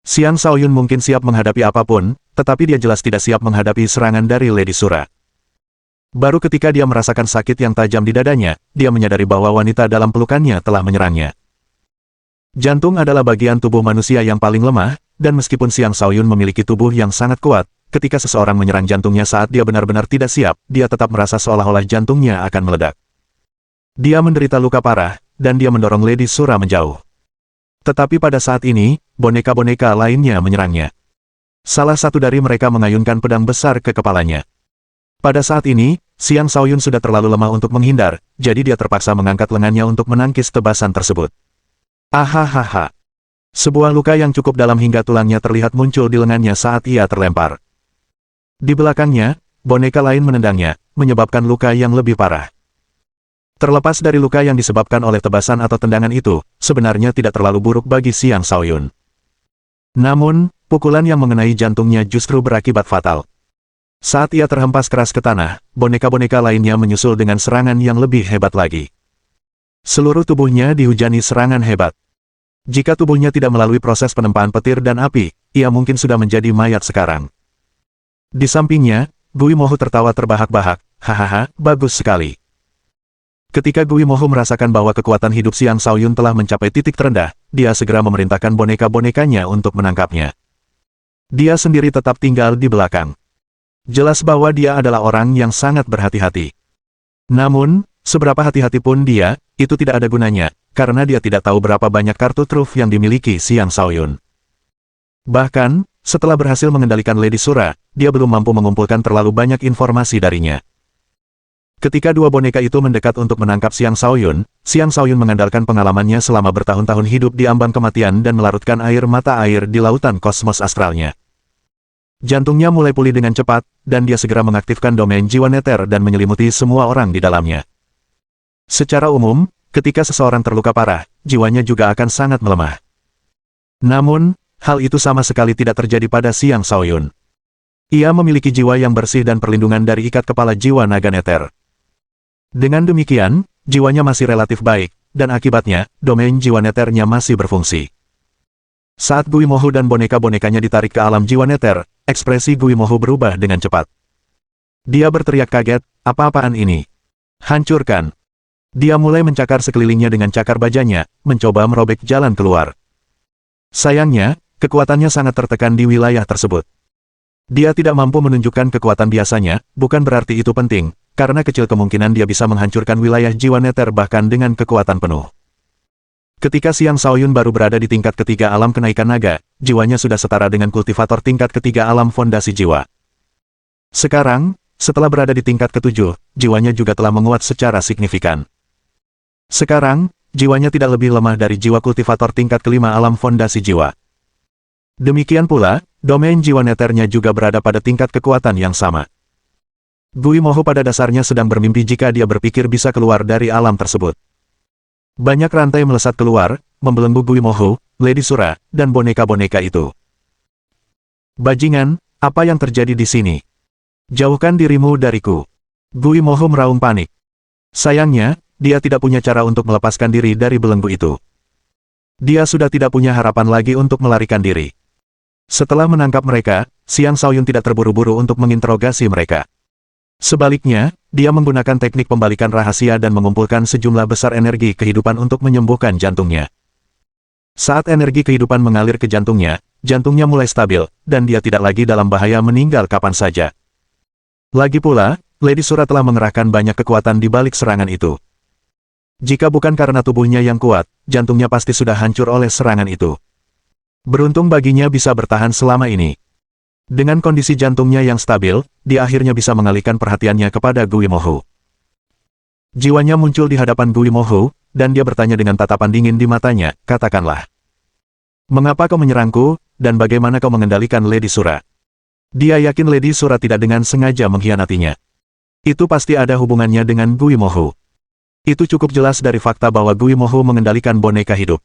Xiang Shaoyun mungkin siap menghadapi apapun, tetapi dia jelas tidak siap menghadapi serangan dari Lady Sura. Baru ketika dia merasakan sakit yang tajam di dadanya, dia menyadari bahwa wanita dalam pelukannya telah menyerangnya. Jantung adalah bagian tubuh manusia yang paling lemah, dan meskipun Xiang Shaoyun memiliki tubuh yang sangat kuat, ketika seseorang menyerang jantungnya saat dia benar-benar tidak siap, dia tetap merasa seolah-olah jantungnya akan meledak. Dia menderita luka parah, dan dia mendorong Lady Sura menjauh. Tetapi pada saat ini, boneka-boneka lainnya menyerangnya. Salah satu dari mereka mengayunkan pedang besar ke kepalanya. Pada saat ini, Xiang Shaoyun sudah terlalu lemah untuk menghindar, jadi dia terpaksa mengangkat lengannya untuk menangkis tebasan tersebut. Ahahaha. Sebuah luka yang cukup dalam hingga tulangnya terlihat muncul di lengannya saat ia terlempar. Di belakangnya, boneka lain menendangnya, menyebabkan luka yang lebih parah. Terlepas dari luka yang disebabkan oleh tebasan atau tendangan itu, sebenarnya tidak terlalu buruk bagi Xiang Shaoyun. Namun, pukulan yang mengenai jantungnya justru berakibat fatal. Saat ia terhempas keras ke tanah, boneka-boneka lainnya menyusul dengan serangan yang lebih hebat lagi. Seluruh tubuhnya dihujani serangan hebat. Jika tubuhnya tidak melalui proses penempaan petir dan api, ia mungkin sudah menjadi mayat sekarang. Di sampingnya, Gui Mohu tertawa terbahak-bahak, hahaha, bagus sekali. Ketika Gui Mohu merasakan bahwa kekuatan hidup Xiang Shaoyun telah mencapai titik terendah, dia segera memerintahkan boneka-bonekanya untuk menangkapnya. Dia sendiri tetap tinggal di belakang. Jelas bahwa dia adalah orang yang sangat berhati-hati. Namun, seberapa hati-hati pun dia, itu tidak ada gunanya, karena dia tidak tahu berapa banyak kartu truf yang dimiliki Xiang Shaoyun. Bahkan, setelah berhasil mengendalikan Lady Sura, dia belum mampu mengumpulkan terlalu banyak informasi darinya. Ketika dua boneka itu mendekat untuk menangkap Xiang Shaoyun mengandalkan pengalamannya selama bertahun-tahun hidup di ambang kematian dan melarutkan air mata air di lautan kosmos astralnya. Jantungnya mulai pulih dengan cepat, dan dia segera mengaktifkan domain jiwa neter dan menyelimuti semua orang di dalamnya. Secara umum, ketika seseorang terluka parah, jiwanya juga akan sangat melemah. Namun, hal itu sama sekali tidak terjadi pada Xiang Shaoyun. Ia memiliki jiwa yang bersih dan perlindungan dari ikat kepala jiwa naga neter. Dengan demikian, jiwanya masih relatif baik, dan akibatnya, domain jiwa neternya masih berfungsi. Saat Gui Mohu dan boneka-bonekanya ditarik ke alam jiwa neter, ekspresi Gui Mohu berubah dengan cepat. Dia berteriak kaget, apa-apaan ini? Hancurkan! Dia mulai mencakar sekelilingnya dengan cakar bajanya, mencoba merobek jalan keluar. Sayangnya, kekuatannya sangat tertekan di wilayah tersebut. Dia tidak mampu menunjukkan kekuatan biasanya, bukan berarti itu penting, karena kecil kemungkinan dia bisa menghancurkan wilayah jiwa neter bahkan dengan kekuatan penuh. Ketika Xiang Shaoyun baru berada di tingkat ketiga alam kenaikan naga, jiwanya sudah setara dengan kultivator tingkat ketiga alam fondasi jiwa. Sekarang, setelah berada di tingkat ketujuh, jiwanya juga telah menguat secara signifikan. Sekarang, jiwanya tidak lebih lemah dari jiwa kultivator tingkat kelima alam fondasi jiwa. Demikian pula, domain jiwa neternya juga berada pada tingkat kekuatan yang sama. Gui Mohu pada dasarnya sedang bermimpi jika dia berpikir bisa keluar dari alam tersebut. Banyak rantai melesat keluar, membelenggu Gui Mohu, Lady Sura, dan boneka-boneka itu. Bajingan, apa yang terjadi di sini? Jauhkan dirimu dariku. Gui Mohu meraung panik. Sayangnya, dia tidak punya cara untuk melepaskan diri dari belenggu itu. Dia sudah tidak punya harapan lagi untuk melarikan diri. Setelah menangkap mereka, Xiang Shaoyun tidak terburu-buru untuk menginterogasi mereka. Sebaliknya, dia menggunakan teknik pembalikan rahasia dan mengumpulkan sejumlah besar energi kehidupan untuk menyembuhkan jantungnya. Saat energi kehidupan mengalir ke jantungnya mulai stabil, dan dia tidak lagi dalam bahaya meninggal kapan saja. Lagi pula, Lady Sura telah mengerahkan banyak kekuatan di balik serangan itu. Jika bukan karena tubuhnya yang kuat, jantungnya pasti sudah hancur oleh serangan itu. Beruntung baginya bisa bertahan selama ini. Dengan kondisi jantungnya yang stabil, dia akhirnya bisa mengalihkan perhatiannya kepada Gui Mohu. Jiwanya muncul di hadapan Gui Mohu, dan dia bertanya dengan tatapan dingin di matanya, katakanlah. Mengapa kau menyerangku, dan bagaimana kau mengendalikan Lady Sura? Dia yakin Lady Sura tidak dengan sengaja mengkhianatinya. Itu pasti ada hubungannya dengan Gui Mohu. Itu cukup jelas dari fakta bahwa Gui Mohu mengendalikan boneka hidup.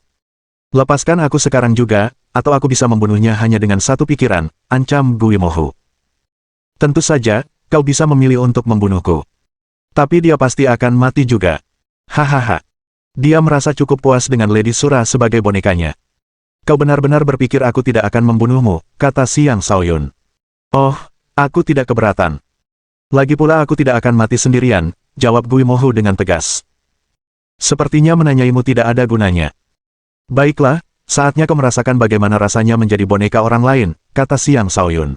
Lepaskan aku sekarang juga, atau aku bisa membunuhnya hanya dengan satu pikiran, ancam Gui Mohu. Tentu saja, kau bisa memilih untuk membunuhku. Tapi dia pasti akan mati juga. Hahaha. Dia merasa cukup puas dengan Lady Sura sebagai bonekanya. Kau benar-benar berpikir aku tidak akan membunuhmu, kata Xiang Shaoyun. Oh, aku tidak keberatan. Lagi pula aku tidak akan mati sendirian, jawab Gui Mohu dengan tegas. Sepertinya menanyaimu tidak ada gunanya. Baiklah, saatnya kau merasakan bagaimana rasanya menjadi boneka orang lain, kata Xiang Shaoyun.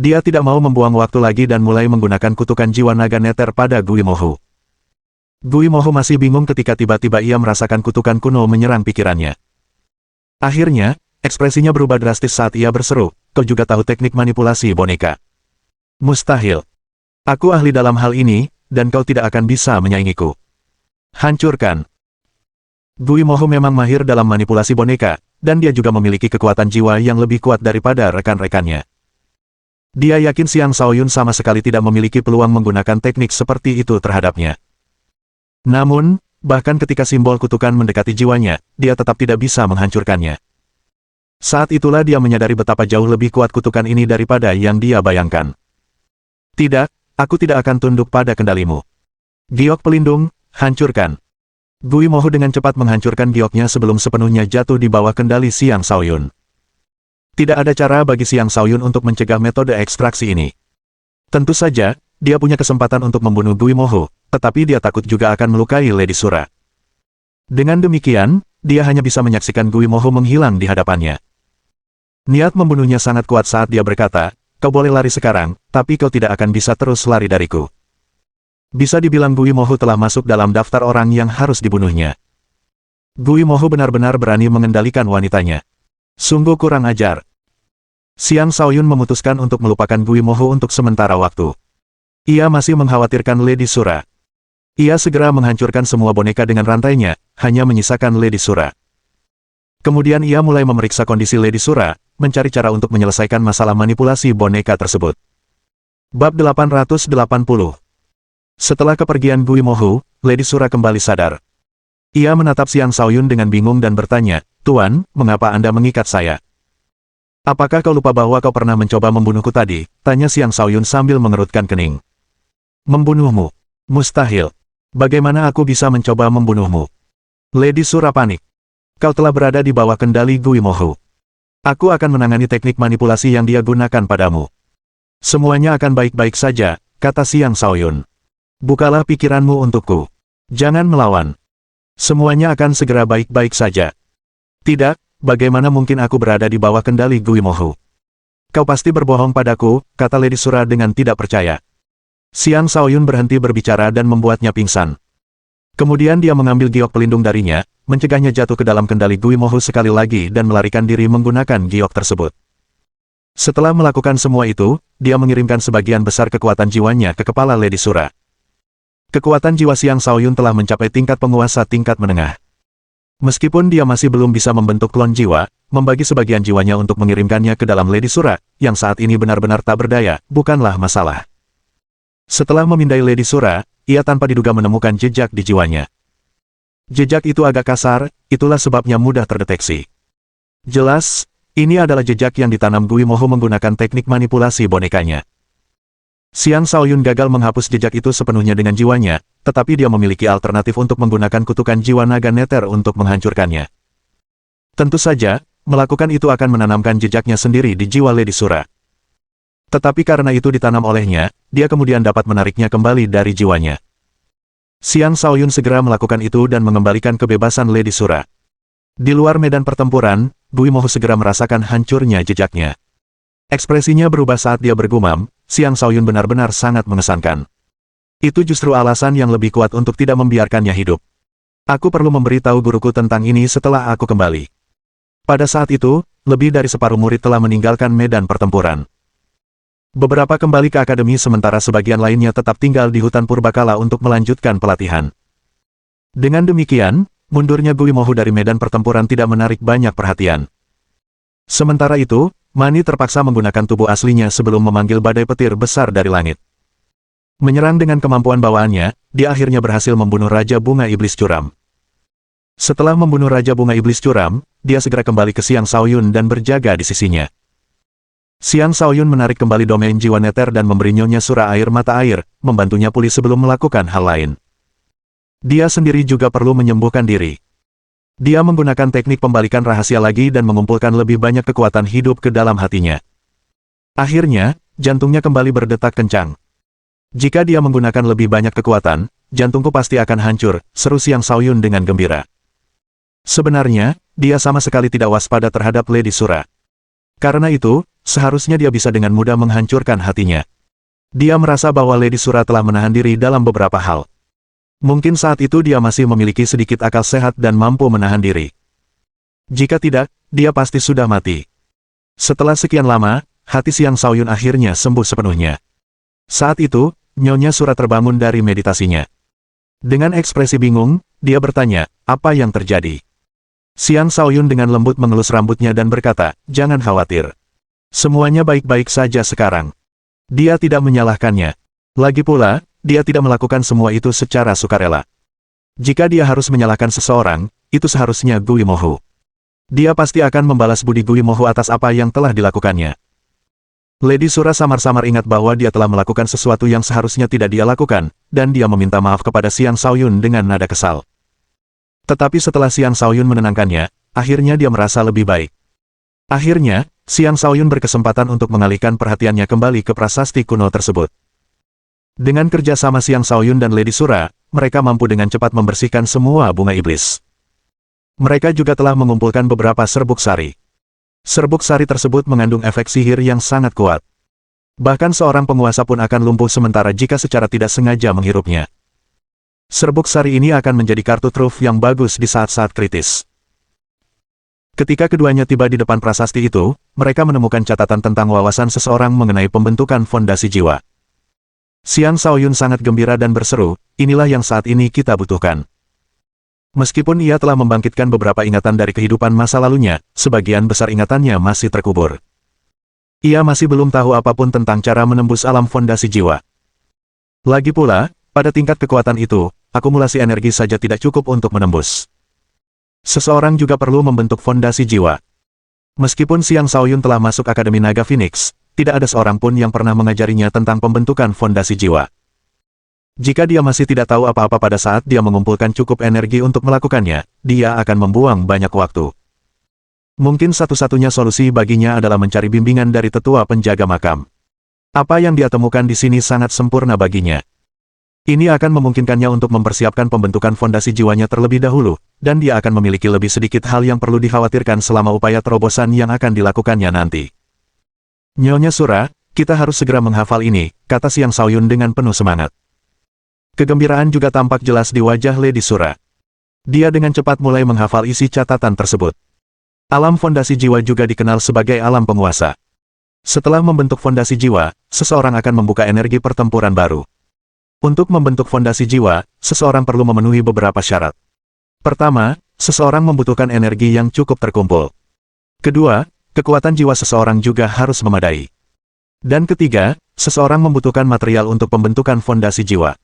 Dia tidak mau membuang waktu lagi dan mulai menggunakan kutukan jiwa naga neter pada Gui Mohu. Gui Mohu masih bingung ketika tiba-tiba ia merasakan kutukan kuno menyerang pikirannya. Akhirnya, ekspresinya berubah drastis saat ia berseru, kau juga tahu teknik manipulasi boneka. Mustahil. Aku ahli dalam hal ini, dan kau tidak akan bisa menyaingiku. Hancurkan. Guimoho memang mahir dalam manipulasi boneka, dan dia juga memiliki kekuatan jiwa yang lebih kuat daripada rekan-rekannya. Dia yakin Xiang Shaoyun sama sekali tidak memiliki peluang menggunakan teknik seperti itu terhadapnya. Namun, bahkan ketika simbol kutukan mendekati jiwanya, dia tetap tidak bisa menghancurkannya. Saat itulah dia menyadari betapa jauh lebih kuat kutukan ini daripada yang dia bayangkan. Tidak, aku tidak akan tunduk pada kendalimu. Giok pelindung, hancurkan. Guimoho dengan cepat menghancurkan gioknya sebelum sepenuhnya jatuh di bawah kendali Xiang Shaoyun. Tidak ada cara bagi Xiang Shaoyun untuk mencegah metode ekstraksi ini. Tentu saja, dia punya kesempatan untuk membunuh Guimoho, tetapi dia takut juga akan melukai Lady Sura. Dengan demikian, dia hanya bisa menyaksikan Guimoho menghilang di hadapannya. Niat membunuhnya sangat kuat saat dia berkata, kau boleh lari sekarang, tapi kau tidak akan bisa terus lari dariku. Bisa dibilang Guimoho telah masuk dalam daftar orang yang harus dibunuhnya. Guimoho benar-benar berani mengendalikan wanitanya. Sungguh kurang ajar. Xiang Shaoyun memutuskan untuk melupakan Guimoho untuk sementara waktu. Ia masih mengkhawatirkan Lady Sura. Ia segera menghancurkan semua boneka dengan rantainya, hanya menyisakan Lady Sura. Kemudian ia mulai memeriksa kondisi Lady Sura, mencari cara untuk menyelesaikan masalah manipulasi boneka tersebut. Bab 880. Setelah kepergian Guimoho, Lady Sura kembali sadar. Ia menatap Xiang Shaoyun dengan bingung dan bertanya, Tuan, mengapa Anda mengikat saya? Apakah kau lupa bahwa kau pernah mencoba membunuhku tadi? Tanya Xiang Shaoyun sambil mengerutkan kening. Membunuhmu? Mustahil. Bagaimana aku bisa mencoba membunuhmu? Lady Sura panik. Kau telah berada di bawah kendali Guimoho. Aku akan menangani teknik manipulasi yang dia gunakan padamu. Semuanya akan baik-baik saja, kata Xiang Shaoyun. Bukalah pikiranmu untukku. Jangan melawan. Semuanya akan segera baik-baik saja. Tidak, bagaimana mungkin aku berada di bawah kendali Guimoho? Kau pasti berbohong padaku, kata Lady Sura dengan tidak percaya. Xiang Shaoyun berhenti berbicara dan membuatnya pingsan. Kemudian dia mengambil giok pelindung darinya, mencegahnya jatuh ke dalam kendali Guimoho sekali lagi dan melarikan diri menggunakan giok tersebut. Setelah melakukan semua itu, dia mengirimkan sebagian besar kekuatan jiwanya ke kepala Lady Sura. Kekuatan jiwa Xiang Shaoyun telah mencapai tingkat penguasa tingkat menengah. Meskipun dia masih belum bisa membentuk klon jiwa, membagi sebagian jiwanya untuk mengirimkannya ke dalam Lady Sura, yang saat ini benar-benar tak berdaya, bukanlah masalah. Setelah memindai Lady Sura, ia tanpa diduga menemukan jejak di jiwanya. Jejak itu agak kasar, itulah sebabnya mudah terdeteksi. Jelas, ini adalah jejak yang ditanam Guimoho menggunakan teknik manipulasi bonekanya. Xiang Shaoyun gagal menghapus jejak itu sepenuhnya dengan jiwanya, tetapi dia memiliki alternatif untuk menggunakan kutukan jiwa naga neter untuk menghancurkannya. Tentu saja, melakukan itu akan menanamkan jejaknya sendiri di jiwa Lady Sura. Tetapi karena itu ditanam olehnya, dia kemudian dapat menariknya kembali dari jiwanya. Xiang Shaoyun segera melakukan itu dan mengembalikan kebebasan Lady Sura. Di luar medan pertempuran, Guimoho segera merasakan hancurnya jejaknya. Ekspresinya berubah saat dia bergumam, Xiang Shaoyun benar-benar sangat mengesankan. Itu justru alasan yang lebih kuat untuk tidak membiarkannya hidup. Aku perlu memberitahu guruku tentang ini setelah aku kembali. Pada saat itu, lebih dari separuh murid telah meninggalkan medan pertempuran. Beberapa kembali ke akademi sementara sebagian lainnya tetap tinggal di hutan purbakala untuk melanjutkan pelatihan. Dengan demikian, mundurnya Guimoho dari medan pertempuran tidak menarik banyak perhatian. Sementara itu, Mani terpaksa menggunakan tubuh aslinya sebelum memanggil badai petir besar dari langit. Menyerang dengan kemampuan bawaannya, dia akhirnya berhasil membunuh Raja Bunga Iblis Curam. Setelah membunuh Raja Bunga Iblis Curam, dia segera kembali ke Xiang Shaoyun dan berjaga di sisinya. Xiang Shaoyun menarik kembali domain jiwa neter dan memberi Nyonya Sura air mata air, membantunya pulih sebelum melakukan hal lain. Dia sendiri juga perlu menyembuhkan diri. Dia menggunakan teknik pembalikan rahasia lagi dan mengumpulkan lebih banyak kekuatan hidup ke dalam hatinya. Akhirnya, jantungnya kembali berdetak kencang. Jika dia menggunakan lebih banyak kekuatan, jantungku pasti akan hancur, seru Xiang Shaoyun dengan gembira. Sebenarnya, dia sama sekali tidak waspada terhadap Lady Sura. Karena itu, seharusnya dia bisa dengan mudah menghancurkan hatinya. Dia merasa bahwa Lady Sura telah menahan diri dalam beberapa hal. Mungkin saat itu dia masih memiliki sedikit akal sehat dan mampu menahan diri. Jika tidak, dia pasti sudah mati. Setelah sekian lama, hati Xiang Shaoyun akhirnya sembuh sepenuhnya. Saat itu, Nyonya Sura terbangun dari meditasinya. Dengan ekspresi bingung, dia bertanya, apa yang terjadi? Xiang Shaoyun dengan lembut mengelus rambutnya dan berkata, jangan khawatir. Semuanya baik-baik saja sekarang. Dia tidak menyalahkannya. Lagi pula, dia tidak melakukan semua itu secara sukarela. Jika dia harus menyalahkan seseorang, itu seharusnya Gui Mohu. Dia pasti akan membalas budi Gui Mohu atas apa yang telah dilakukannya. Lady Sura samar-samar ingat bahwa dia telah melakukan sesuatu yang seharusnya tidak dia lakukan, dan dia meminta maaf kepada Xiang Shaoyun dengan nada kesal. Tetapi setelah Xiang Shaoyun menenangkannya, akhirnya dia merasa lebih baik. Akhirnya, Xiang Shaoyun berkesempatan untuk mengalihkan perhatiannya kembali ke prasasti kuno tersebut. Dengan kerjasama Xiang Shaoyun dan Lady Sura, mereka mampu dengan cepat membersihkan semua bunga iblis. Mereka juga telah mengumpulkan beberapa serbuk sari. Serbuk sari tersebut mengandung efek sihir yang sangat kuat. Bahkan seorang penguasa pun akan lumpuh sementara jika secara tidak sengaja menghirupnya. Serbuk sari ini akan menjadi kartu truf yang bagus di saat-saat kritis. Ketika keduanya tiba di depan prasasti itu, mereka menemukan catatan tentang wawasan seseorang mengenai pembentukan fondasi jiwa. Xiang Shaoyun sangat gembira dan berseru, inilah yang saat ini kita butuhkan. Meskipun ia telah membangkitkan beberapa ingatan dari kehidupan masa lalunya, sebagian besar ingatannya masih terkubur. Ia masih belum tahu apapun tentang cara menembus alam fondasi jiwa. Lagi pula, pada tingkat kekuatan itu, akumulasi energi saja tidak cukup untuk menembus. Seseorang juga perlu membentuk fondasi jiwa. Meskipun Xiang Shaoyun telah masuk Akademi Naga Phoenix, tidak ada seorang pun yang pernah mengajarinya tentang pembentukan fondasi jiwa. Jika dia masih tidak tahu apa-apa pada saat dia mengumpulkan cukup energi untuk melakukannya, dia akan membuang banyak waktu. Mungkin satu-satunya solusi baginya adalah mencari bimbingan dari tetua penjaga makam. Apa yang dia temukan di sini sangat sempurna baginya. Ini akan memungkinkannya untuk mempersiapkan pembentukan fondasi jiwanya terlebih dahulu, dan dia akan memiliki lebih sedikit hal yang perlu dikhawatirkan selama upaya terobosan yang akan dilakukannya nanti. Nyonya Sura, kita harus segera menghafal ini, kata Xiang Shaoyun dengan penuh semangat. Kegembiraan juga tampak jelas di wajah Lady Sura. Dia dengan cepat mulai menghafal isi catatan tersebut. Alam fondasi jiwa juga dikenal sebagai alam penguasa. Setelah membentuk fondasi jiwa, seseorang akan membuka energi pertempuran baru. Untuk membentuk fondasi jiwa, seseorang perlu memenuhi beberapa syarat. Pertama, seseorang membutuhkan energi yang cukup terkumpul. Kedua, kekuatan jiwa seseorang juga harus memadai. Dan ketiga, seseorang membutuhkan material untuk pembentukan fondasi jiwa.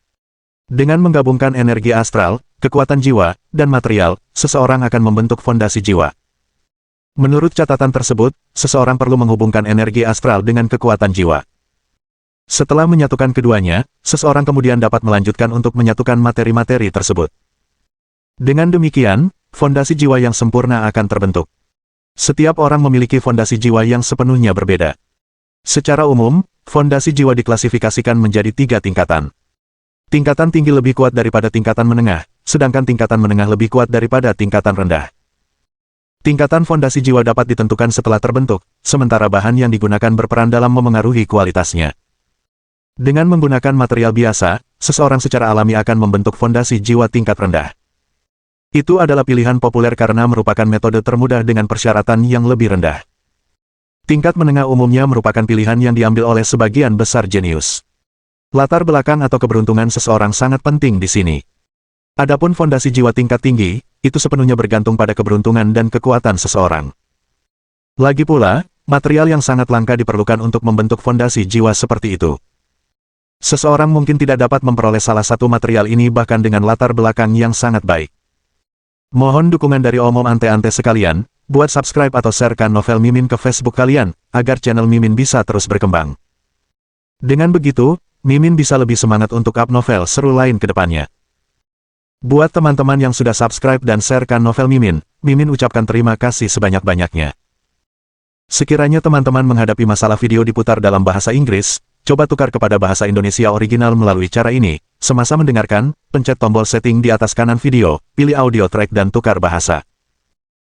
Dengan menggabungkan energi astral, kekuatan jiwa, dan material, seseorang akan membentuk fondasi jiwa. Menurut catatan tersebut, seseorang perlu menghubungkan energi astral dengan kekuatan jiwa. Setelah menyatukan keduanya, seseorang kemudian dapat melanjutkan untuk menyatukan materi-materi tersebut. Dengan demikian, fondasi jiwa yang sempurna akan terbentuk. Setiap orang memiliki fondasi jiwa yang sepenuhnya berbeda. Secara umum, fondasi jiwa diklasifikasikan menjadi 3 tingkatan. Tingkatan tinggi lebih kuat daripada tingkatan menengah, sedangkan tingkatan menengah lebih kuat daripada tingkatan rendah. Tingkatan fondasi jiwa dapat ditentukan setelah terbentuk, sementara bahan yang digunakan berperan dalam memengaruhi kualitasnya. Dengan menggunakan material biasa, seseorang secara alami akan membentuk fondasi jiwa tingkat rendah. Itu adalah pilihan populer karena merupakan metode termudah dengan persyaratan yang lebih rendah. Tingkat menengah umumnya merupakan pilihan yang diambil oleh sebagian besar jenius. Latar belakang atau keberuntungan seseorang sangat penting di sini. Adapun fondasi jiwa tingkat tinggi, itu sepenuhnya bergantung pada keberuntungan dan kekuatan seseorang. Lagi pula, material yang sangat langka diperlukan untuk membentuk fondasi jiwa seperti itu. Seseorang mungkin tidak dapat memperoleh salah satu material ini bahkan dengan latar belakang yang sangat baik. Mohon dukungan dari omom ante-ante sekalian, buat subscribe atau sharekan novel Mimin ke Facebook kalian, agar channel Mimin bisa terus berkembang. Dengan begitu, Mimin bisa lebih semangat untuk up novel seru lain ke depannya. Buat teman-teman yang sudah subscribe dan sharekan novel Mimin, Mimin ucapkan terima kasih sebanyak-banyaknya. Sekiranya teman-teman menghadapi masalah video diputar dalam bahasa Inggris, coba tukar kepada bahasa Indonesia original melalui cara ini. Semasa mendengarkan, pencet tombol setting di atas kanan video, pilih audio track dan tukar bahasa.